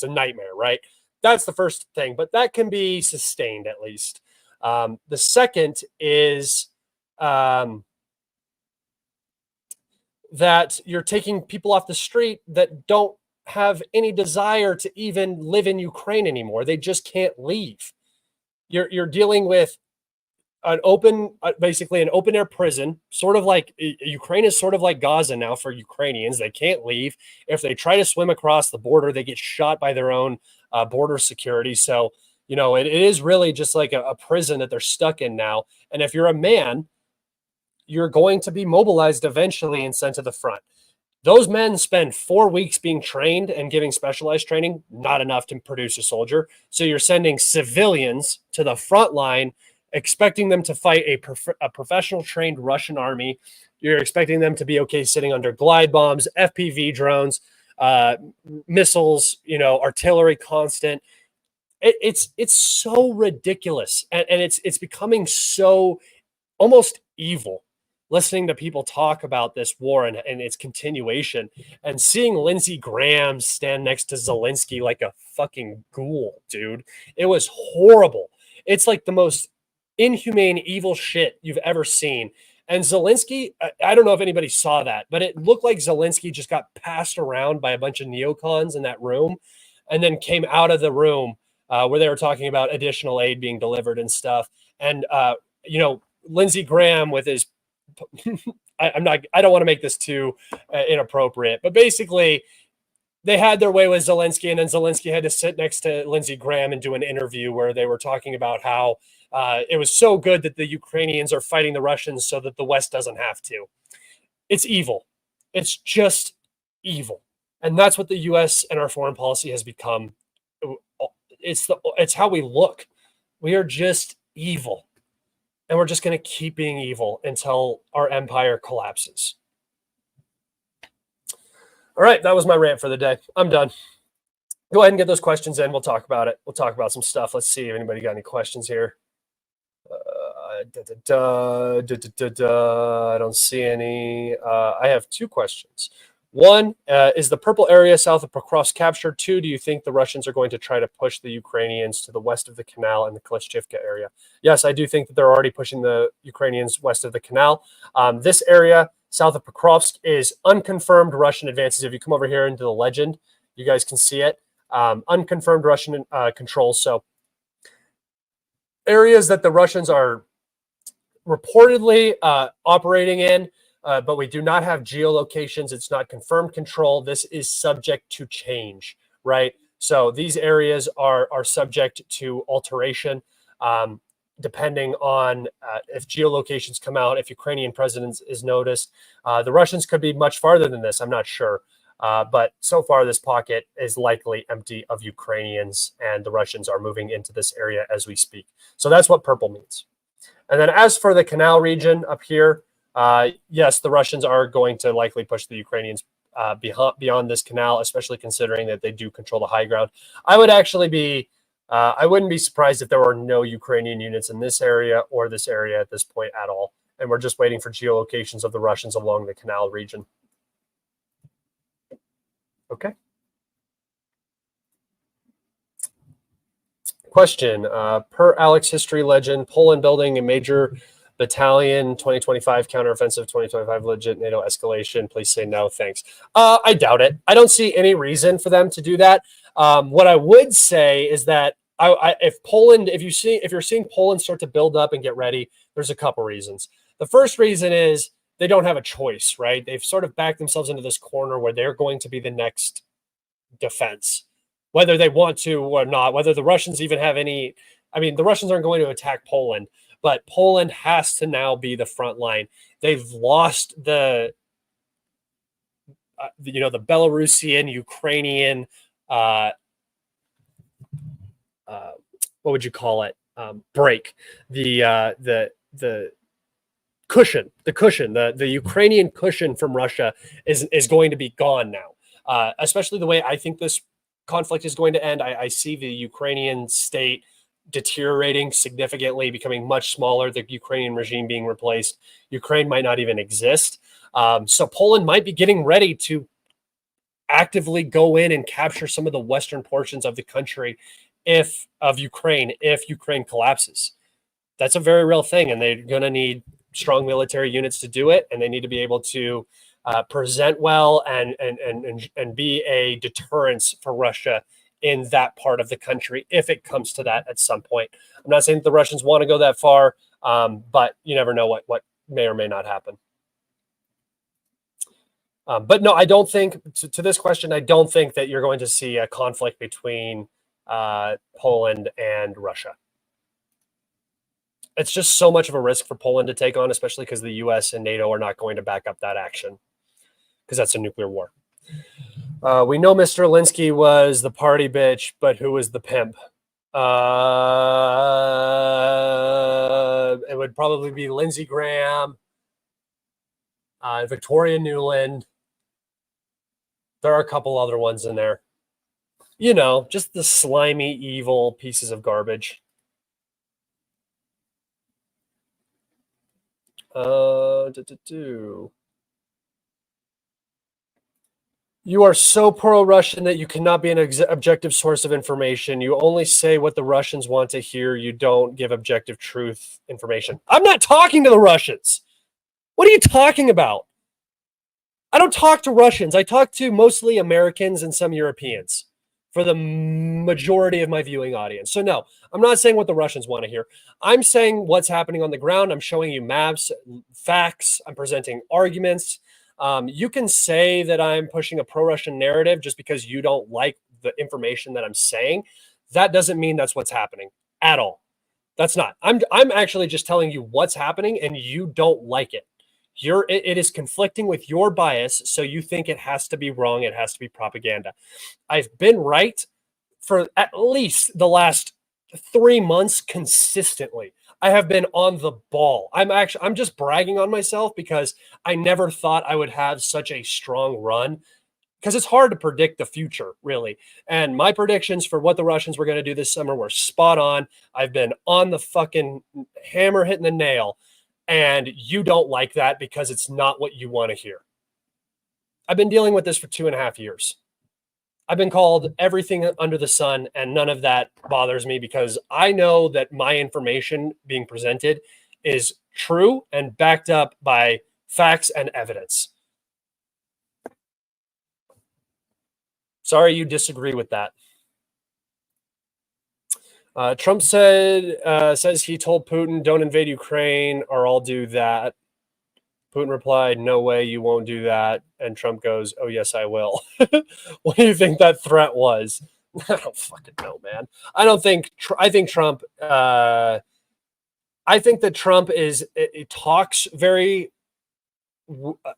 a nightmare, right? That's the first thing, but that can be sustained at least. The second is that you're taking people off the street that don't have any desire to even live in Ukraine anymore. They just can't leave. You're dealing with an open, basically an open air prison, sort of like Ukraine is sort of like Gaza now for Ukrainians. They can't leave. If they try to swim across the border, they get shot by their own border security. So, you know, it is really just like a prison that they're stuck in now. And if you're a man, you're going to be mobilized eventually and sent to the front. Those men spend 4 weeks being trained and giving specialized training, not enough to produce a soldier. So you're sending civilians to the front line, expecting them to fight a professional trained Russian army. You're expecting them to be okay sitting under glide bombs, FPV drones, missiles, you know, artillery constant. It's so ridiculous. And it's becoming so almost evil listening to people talk about this war and its continuation, and seeing Lindsey Graham stand next to Zelensky like a fucking ghoul, dude. It was horrible. It's like the most inhumane, evil shit you've ever seen. And Zelensky, I don't know if anybody saw that, but it looked like Zelensky just got passed around by a bunch of neocons in that room and then came out of the room where they were talking about additional aid being delivered and stuff. And, you know, Lindsey Graham with his I don't want to make this too inappropriate, but basically they had their way with Zelensky, and then Zelensky had to sit next to Lindsey Graham and do an interview where they were talking about how it was so good that the Ukrainians are fighting the Russians so that the West doesn't have to. It's evil. It's just evil. And that's what the US and our foreign policy has become. It's how we look. We are just evil. And we're just going to keep being evil until our empire collapses. All right, that was my rant for the day. I'm done. Go ahead and get those questions in. We'll talk about it. We'll talk about some stuff. Let's see if anybody got any questions here. I don't see any. I have two questions. One, is the purple area south of Pokrovsk captured? Two, do you think the Russians are going to try to push the Ukrainians to the west of the canal and the Klishchivka area? Yes, I do think that they're already pushing the Ukrainians west of the canal. This area south of Pokrovsk is unconfirmed Russian advances. If you come over here into the legend, you guys can see it. Unconfirmed Russian control. So areas that the Russians are reportedly operating in, but we do not have geolocations. It's not confirmed control. This is subject to change, right? So these areas are subject to alteration, depending on if geolocations come out, if Ukrainian presence is noticed. The Russians could be much farther than this. I'm not sure. But so far, this pocket is likely empty of Ukrainians, and the Russians are moving into this area as we speak. So that's what purple means. And then as for the canal region up here, yes, the Russians are going to likely push the Ukrainians beyond this canal, especially considering that they do control the high ground. I would actually be, I wouldn't be surprised if there were no Ukrainian units in this area or this area at this point at all. And we're just waiting for geolocations of the Russians along the canal region. Okay. Question, per Alex history legend, Poland building a major battalion, 2025 counteroffensive, 2025 legit NATO escalation. Please say no, thanks. I doubt it. I don't see any reason for them to do that. What I would say is that if you're seeing Poland start to build up and get ready, there's a couple reasons. The first reason is they don't have a choice, right? They've sort of backed themselves into this corner where they're going to be the next defense, whether they want to or not, whether the Russians even have any. I mean, the Russians aren't going to attack Poland, but Poland has to now be the front line. They've lost the Belarusian, Ukrainian, what would you call it? Break the cushion, the Ukrainian cushion from Russia is going to be gone now. Especially the way I think this conflict is going to end. I see the Ukrainian state deteriorating significantly, becoming much smaller, the Ukrainian regime being replaced. Ukraine might not even exist. So Poland might be getting ready to actively go in and capture some of the western portions of the country if Ukraine collapses. That's a very real thing, and they're going to need strong military units to do it, and they need to be able to present well and be a deterrence for Russia in that part of the country if it comes to that at some point. I'm not saying that the Russians want to go that far, but you never know what may or may not happen. But no, I don't think, to this question, I don't think that you're going to see a conflict between Poland and Russia. It's just so much of a risk for Poland to take on, especially because the U.S. and NATO are not going to back up that action, because that's a nuclear war. We know Mr. Alinsky was the party bitch, but who was the pimp? It would probably be Lindsey Graham, Victoria Nuland. There are a couple other ones in there. You know, just the slimy, evil pieces of garbage. You are so pro-Russian that you cannot be an objective source of information. You only say what the Russians want to hear. You don't give objective truth information. I'm not talking to the Russians. What are you talking about? I don't talk to Russians. I talk to mostly Americans and some Europeans for the majority of my viewing audience. So no, I'm not saying what the Russians want to hear. I'm saying what's happening on the ground. I'm showing you maps, facts. I'm presenting arguments. You can say that I'm pushing a pro-Russian narrative just because you don't like the information that I'm saying. That doesn't mean that's what's happening at all. That's not. I'm actually just telling you what's happening, and you don't like it. It is conflicting with your bias, so you think it has to be wrong. It has to be propaganda. I've been right for at least the last 3 months consistently. I have been on the ball. I'm just bragging on myself because I never thought I would have such a strong run, because it's hard to predict the future, really. And my predictions for what the Russians were going to do this summer were spot on. I've been on the fucking hammer hitting the nail, and you don't like that because it's not what you want to hear. I've been dealing with this for 2.5 years. I've been called everything under the sun, and none of that bothers me because I know that my information being presented is true and backed up by facts and evidence. Sorry you disagree with that. Trump says he told Putin, don't invade Ukraine or I'll do that. Putin replied, no way, you won't do that. And Trump goes, oh, yes, I will. What do you think that threat was? I don't fucking know, man. I think that Trump talks very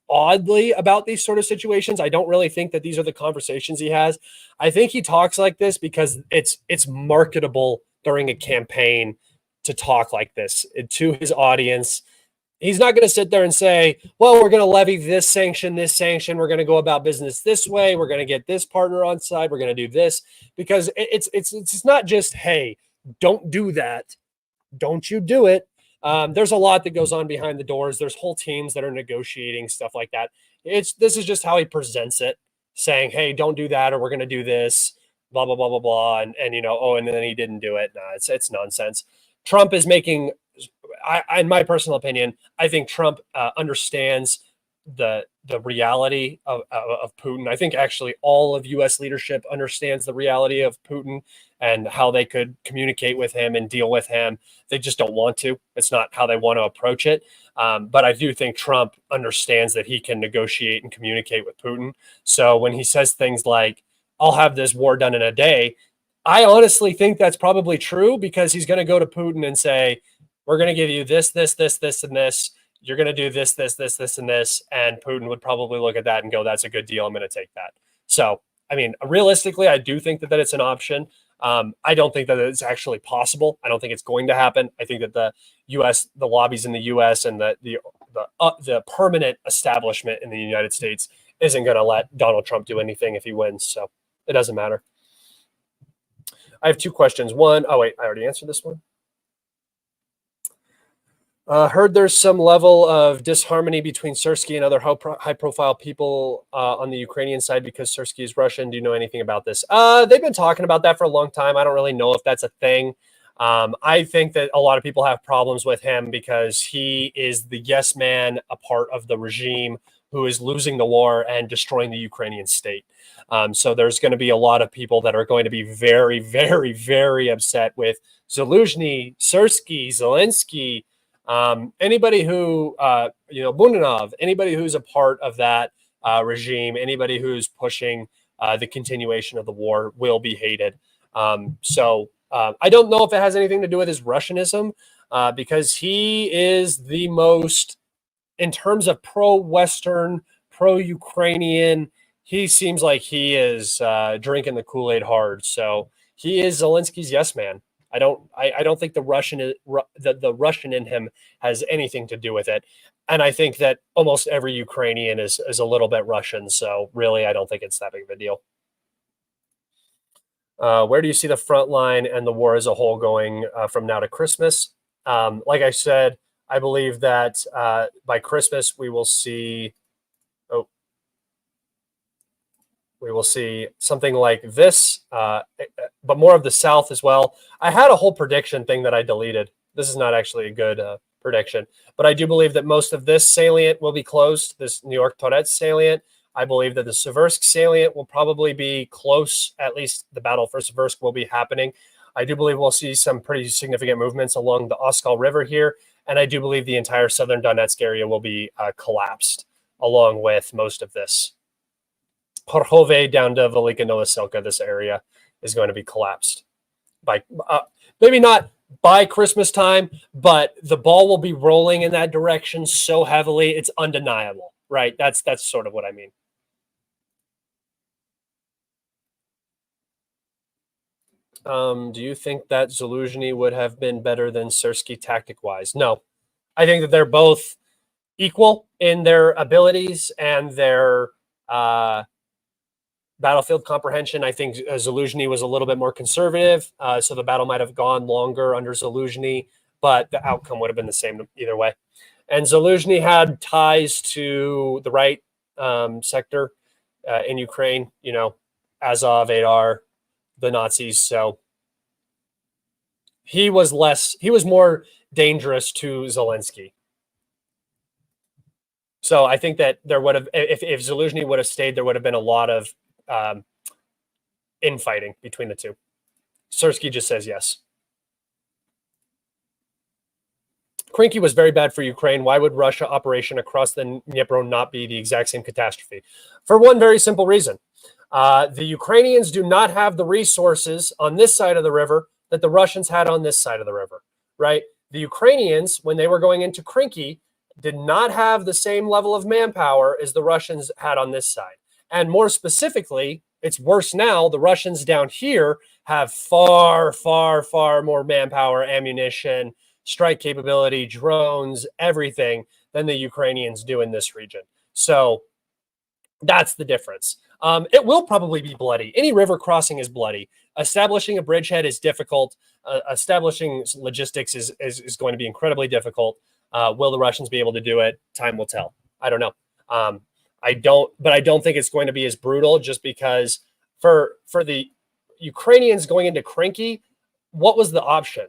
oddly about these sort of situations. I don't really think that these are the conversations he has. I think he talks like this because it's marketable during a campaign to talk like this to his audience. He's not going to sit there and say, well, we're going to levy this sanction. We're going to go about business this way. We're going to get this partner on side. We're going to do this, because it's not just, hey, don't do that. Don't you do it. There's a lot that goes on behind the doors. There's whole teams that are negotiating stuff like that. This is just how he presents it, saying, hey, don't do that, or we're going to do this, blah, blah, blah, blah, blah. And and then he didn't do it. No, it's nonsense. Trump is making, in my personal opinion, I think Trump understands the reality of Putin. I think actually all of U.S. leadership understands the reality of Putin and how they could communicate with him and deal with him. They just don't want to. It's not how they want to approach it. But I do think Trump understands that he can negotiate and communicate with Putin. So when he says things like, I'll have this war done in a day, I honestly think that's probably true, because he's going to go to Putin and say, we're going to give you this, this, this, this, and this. You're going to do this, this, this, this, and this. And Putin would probably look at that and go, that's a good deal. I'm going to take that. So, I mean, realistically, I do think that it's an option. I don't think that it's actually possible. I don't think it's going to happen. I think that the lobbies in the U.S. and the permanent establishment in the United States isn't going to let Donald Trump do anything if he wins. So it doesn't matter. I have two questions. One, oh wait, I already answered this one. Heard there's some level of disharmony between Sirsky and other high-profile people on the Ukrainian side because Sirsky is Russian. Do you know anything about this? They've been talking about that for a long time. I don't really know if that's a thing. I think that a lot of people have problems with him because he is the yes man, a part of the regime who is losing the war and destroying the Ukrainian state. So there's going to be a lot of people that are going to be very, very, very upset with Zaluzhny, Sirsky, Zelensky, anybody who, Bunanov, anybody who's a part of that regime, anybody who's pushing the continuation of the war will be hated. I don't know if it has anything to do with his Russianism, because he is the most, in terms of pro-Western, pro-Ukrainian, he seems like he is drinking the Kool-Aid hard. So he is Zelensky's yes man. I don't think the Russian in him has anything to do with it. And I think that almost every Ukrainian is a little bit Russian. So really, I don't think it's that big of a deal. Where do you see the front line and the war as a whole going from now to Christmas? Like I said, I believe that by Christmas we will see something like this, but more of the South as well. I had a whole prediction thing that I deleted. This is not actually a good prediction, but I do believe that most of this salient will be closed, this New York Toretsk salient. I believe that the Siversk salient will probably be close. At least the battle for Siversk will be happening. I do believe we'll see some pretty significant movements along the Oskal River here, and I do believe the entire southern Donetsk area will be collapsed, along with most of this. Kharkov down to Velika Novoselka, this area is going to be collapsed by maybe not by Christmas time, but the ball will be rolling in that direction so heavily it's undeniable, right? That's sort of what I mean. Do you think that Zaluzhny would have been better than Sirsky tactic-wise? No. I think that they're both equal in their abilities and their battlefield comprehension. I think Zaluzhny was a little bit more conservative, so the battle might have gone longer under Zaluzhny, but the outcome would have been the same either way. And Zaluzhny had ties to the right sector in Ukraine, Azov, Adar, the Nazis. So he was more dangerous to Zelensky. So I think that there would have, if Zaluzhny would have stayed, there would have been a lot of infighting between the two. Sirsky just says yes. Krinky was very bad for Ukraine. Why would Russia operation across the Dnipro not be the exact same catastrophe? For one very simple reason. The Ukrainians do not have the resources on this side of the river that the Russians had on this side of the river, right? The Ukrainians, when they were going into Krinky, did not have the same level of manpower as the Russians had on this side. And more specifically, it's worse now. The Russians down here have far, far, far more manpower, ammunition, strike capability, drones, everything than the Ukrainians do in this region. So that's the difference. It will probably be bloody. Any river crossing is bloody. Establishing a bridgehead is difficult. Establishing logistics is going to be incredibly difficult. Will the Russians be able to do it? Time will tell. I don't know. I don't think it's going to be as brutal, just because for the Ukrainians going into Krinky, what was the option?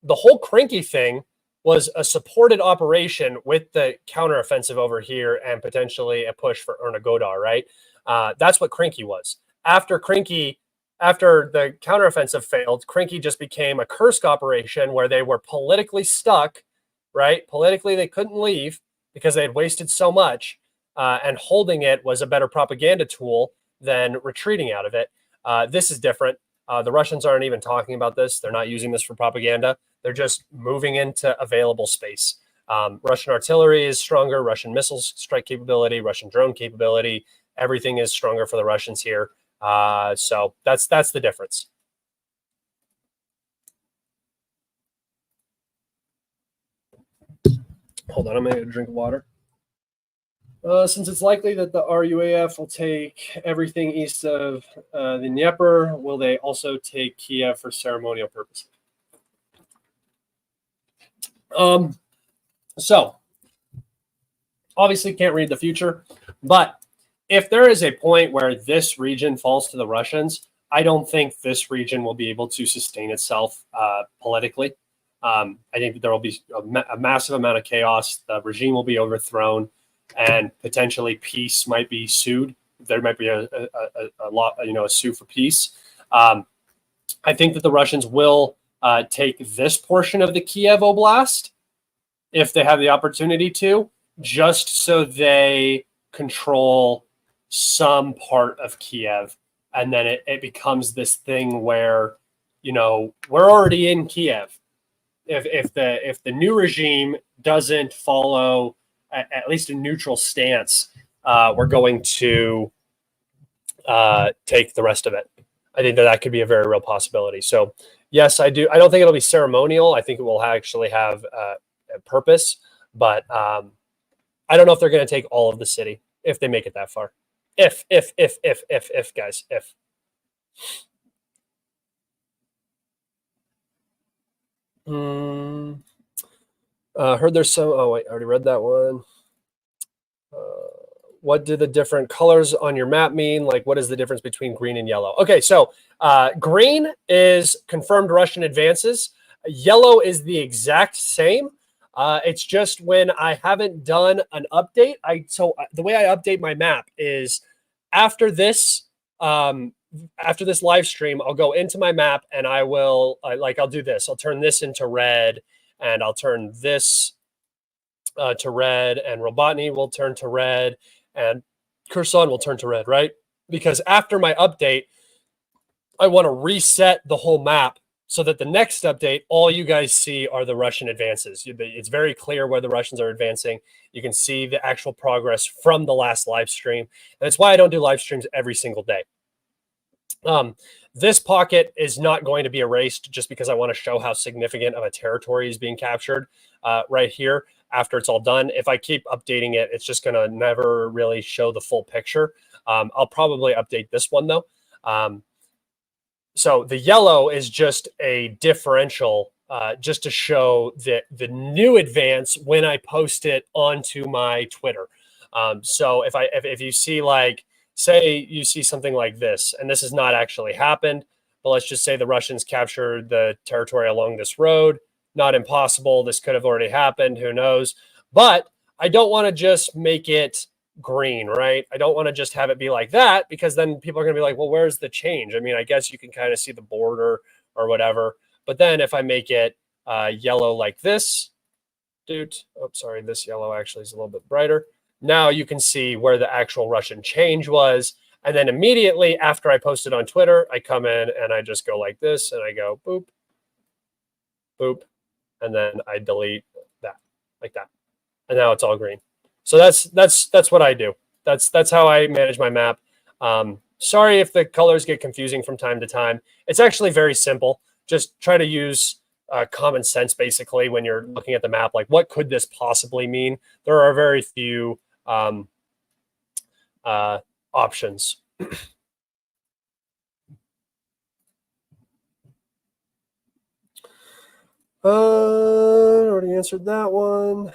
The whole Krinky thing was a supported operation with the counteroffensive over here and potentially a push for Ernagodar, right? That's what Krinky was. After the counteroffensive failed, Krinky just became a Kursk operation where they were politically stuck, right? Politically, they couldn't leave because they had wasted so much, and holding it was a better propaganda tool than retreating out of it. This is different. The Russians aren't even talking about this. They're not using this for propaganda. They're just moving into available space. Russian artillery is stronger, Russian missiles strike capability, Russian drone capability. Everything is stronger for the Russians here. So that's the difference. Hold on, I'm gonna get a drink of water. Since it's likely that the RUAF will take everything east of the Dnipro, will they also take Kiev for ceremonial purposes? So, obviously can't read the future, but if there is a point where this region falls to the Russians, I don't think this region will be able to sustain itself politically. I think that there will be a massive amount of chaos. The regime will be overthrown, and potentially peace might be sued. There might be a sue for peace. I think that the Russians will take this portion of the Kiev Oblast if they have the opportunity to, just so they control some part of Kiev. And then it becomes this thing where, we're already in Kiev. If the new regime doesn't follow at least a neutral stance, we're going to take the rest of it. I think that could be a very real possibility. So yes, I do. I don't think it'll be ceremonial. I think it will actually have a purpose, but I don't know if they're going to take all of the city if they make it that far. If guys, if. Heard there's some. Oh wait, I already read that one. What do the different colors on your map mean? Like, what is the difference between green and yellow? Okay, so green is confirmed Russian advances. Yellow is the exact same. It's just when I haven't done an update. The way I update my map is after this live stream, I'll go into my map and I will I'll do this. I'll turn this into red, and I'll turn this to red, and Robotyne will turn to red, and Kherson will turn to red, right? Because after my update, I want to reset the whole map so that the next update, all you guys see are the Russian advances. It's very clear where the Russians are advancing. You can see the actual progress from the last live stream. And that's why I don't do live streams every single day. This pocket is not going to be erased just because I want to show how significant of a territory is being captured right here. After it's all done, if I keep updating it, it's just going to never really show the full picture. I'll probably update this one though. So the yellow is just a differential, just to show the new advance when I post it onto my Twitter. So if you see, like, say you see something like this, and this has not actually happened, but let's just say the Russians captured the territory along this road. Not impossible. This could have already happened. Who knows? But I don't want to just make it green, right? I don't want to just have it be like that, because then people are going to be like, well, where's the change? I mean, I guess you can kind of see the border or whatever. But then if I make it yellow like this, this yellow actually is a little bit brighter. Now you can see where the actual Russian change was. And then immediately after I post it on Twitter, I come in and I just go like this, and I go boop, boop. And then I delete that like that. And now it's all green. So that's what I do. That's how I manage my map. Sorry if the colors get confusing from time to time. It's actually very simple. Just try to use common sense, basically, when you're looking at the map. Like, what could this possibly mean? There are very few options. Already answered that one.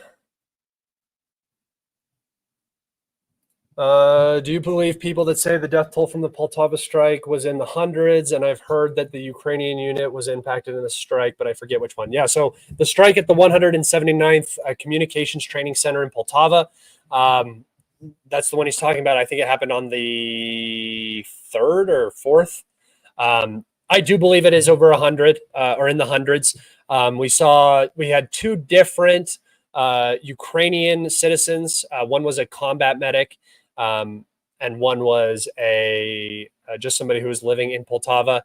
Do you believe people that say the death toll from the Poltava strike was in the hundreds? And I've heard that the Ukrainian unit was impacted in the strike, but I forget which one. Yeah, so the strike at the 179th Communications Training Center in Poltava, that's the one he's talking about. I think it happened on the 3rd or 4th. I do believe it is over 100 or in the hundreds. We had 2 different Ukrainian citizens. One was a combat medic, and one was just somebody who was living in Poltava,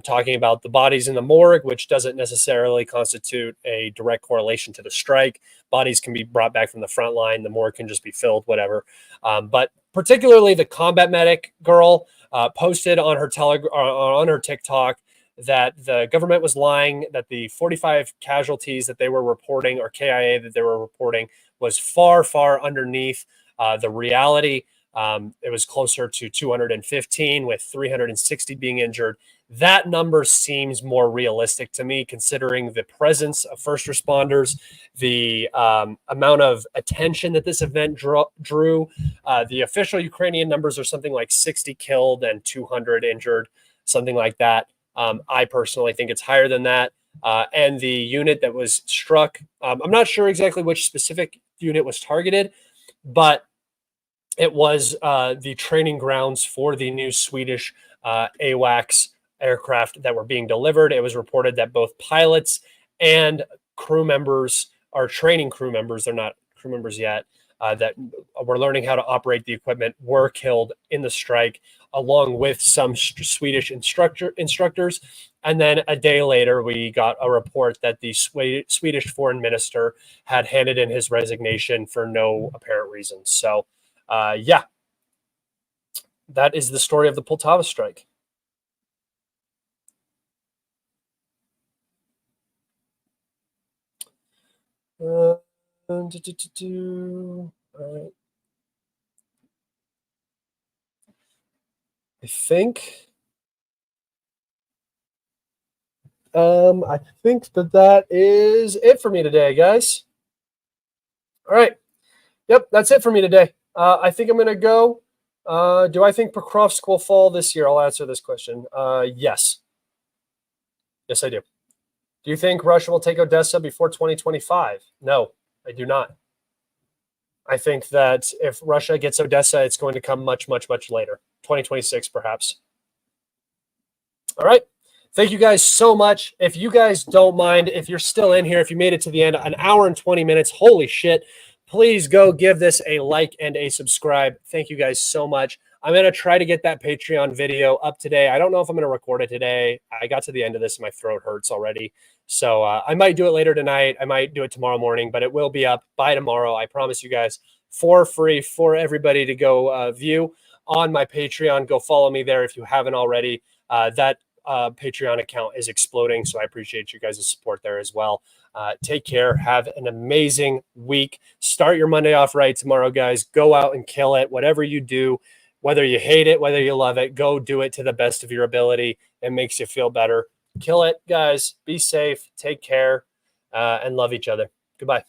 talking about the bodies in the morgue, which doesn't necessarily constitute a direct correlation to the strike. Bodies can be brought back from the front line. The morgue can just be filled, whatever. But particularly the combat medic girl posted on her on her TikTok that the government was lying, that the 45 casualties that they were reporting, or KIA that they were reporting, was far, far underneath The reality, it was closer to 215 with 360 being injured. That number seems more realistic to me, considering the presence of first responders, the amount of attention that this event drew. The official Ukrainian numbers are something like 60 killed and 200 injured, something like that. I personally think it's higher than that. And the unit that was struck, I'm not sure exactly which specific unit was targeted, but it was the training grounds for the new Swedish AWACS aircraft that were being delivered. It was reported that both pilots and crew members, or training crew members, they're not crew members yet, that were learning how to operate the equipment, were killed in the strike, along with some Swedish instructors. And then a day later, we got a report that the Swedish foreign minister had handed in his resignation for no apparent reason. So, yeah, that is the story of the Poltava strike. All right. I think that is it for me today, guys. All right. Yep, that's it for me today. I think I'm going to go. Do I think Pokrovsk will fall this year? I'll answer this question. Yes. Yes, I do. Do you think Russia will take Odessa before 2025? No, I do not. I think that if Russia gets Odessa, it's going to come much, much, much later. 2026, perhaps. All right. Thank you guys so much. If you guys don't mind, if you're still in here, if you made it to the end, an hour and 20 minutes, holy shit, please go give this a like and a subscribe. Thank you guys so much. I'm going to try to get that Patreon video up today. I don't know if I'm going to record it today. I got to the end of this and my throat hurts already. So I might do it later tonight. I might do it tomorrow morning, but it will be up by tomorrow. I promise you guys, for free for everybody to go view on my Patreon. Go follow me there if you haven't already. That Patreon account is exploding, so I appreciate you guys' support there as well. Take care. Have an amazing week. Start your Monday off right tomorrow, guys. Go out and kill it. Whatever you do, whether you hate it, whether you love it, go do it to the best of your ability. It makes you feel better. Kill it, guys. Be safe. Take care, and love each other. Goodbye.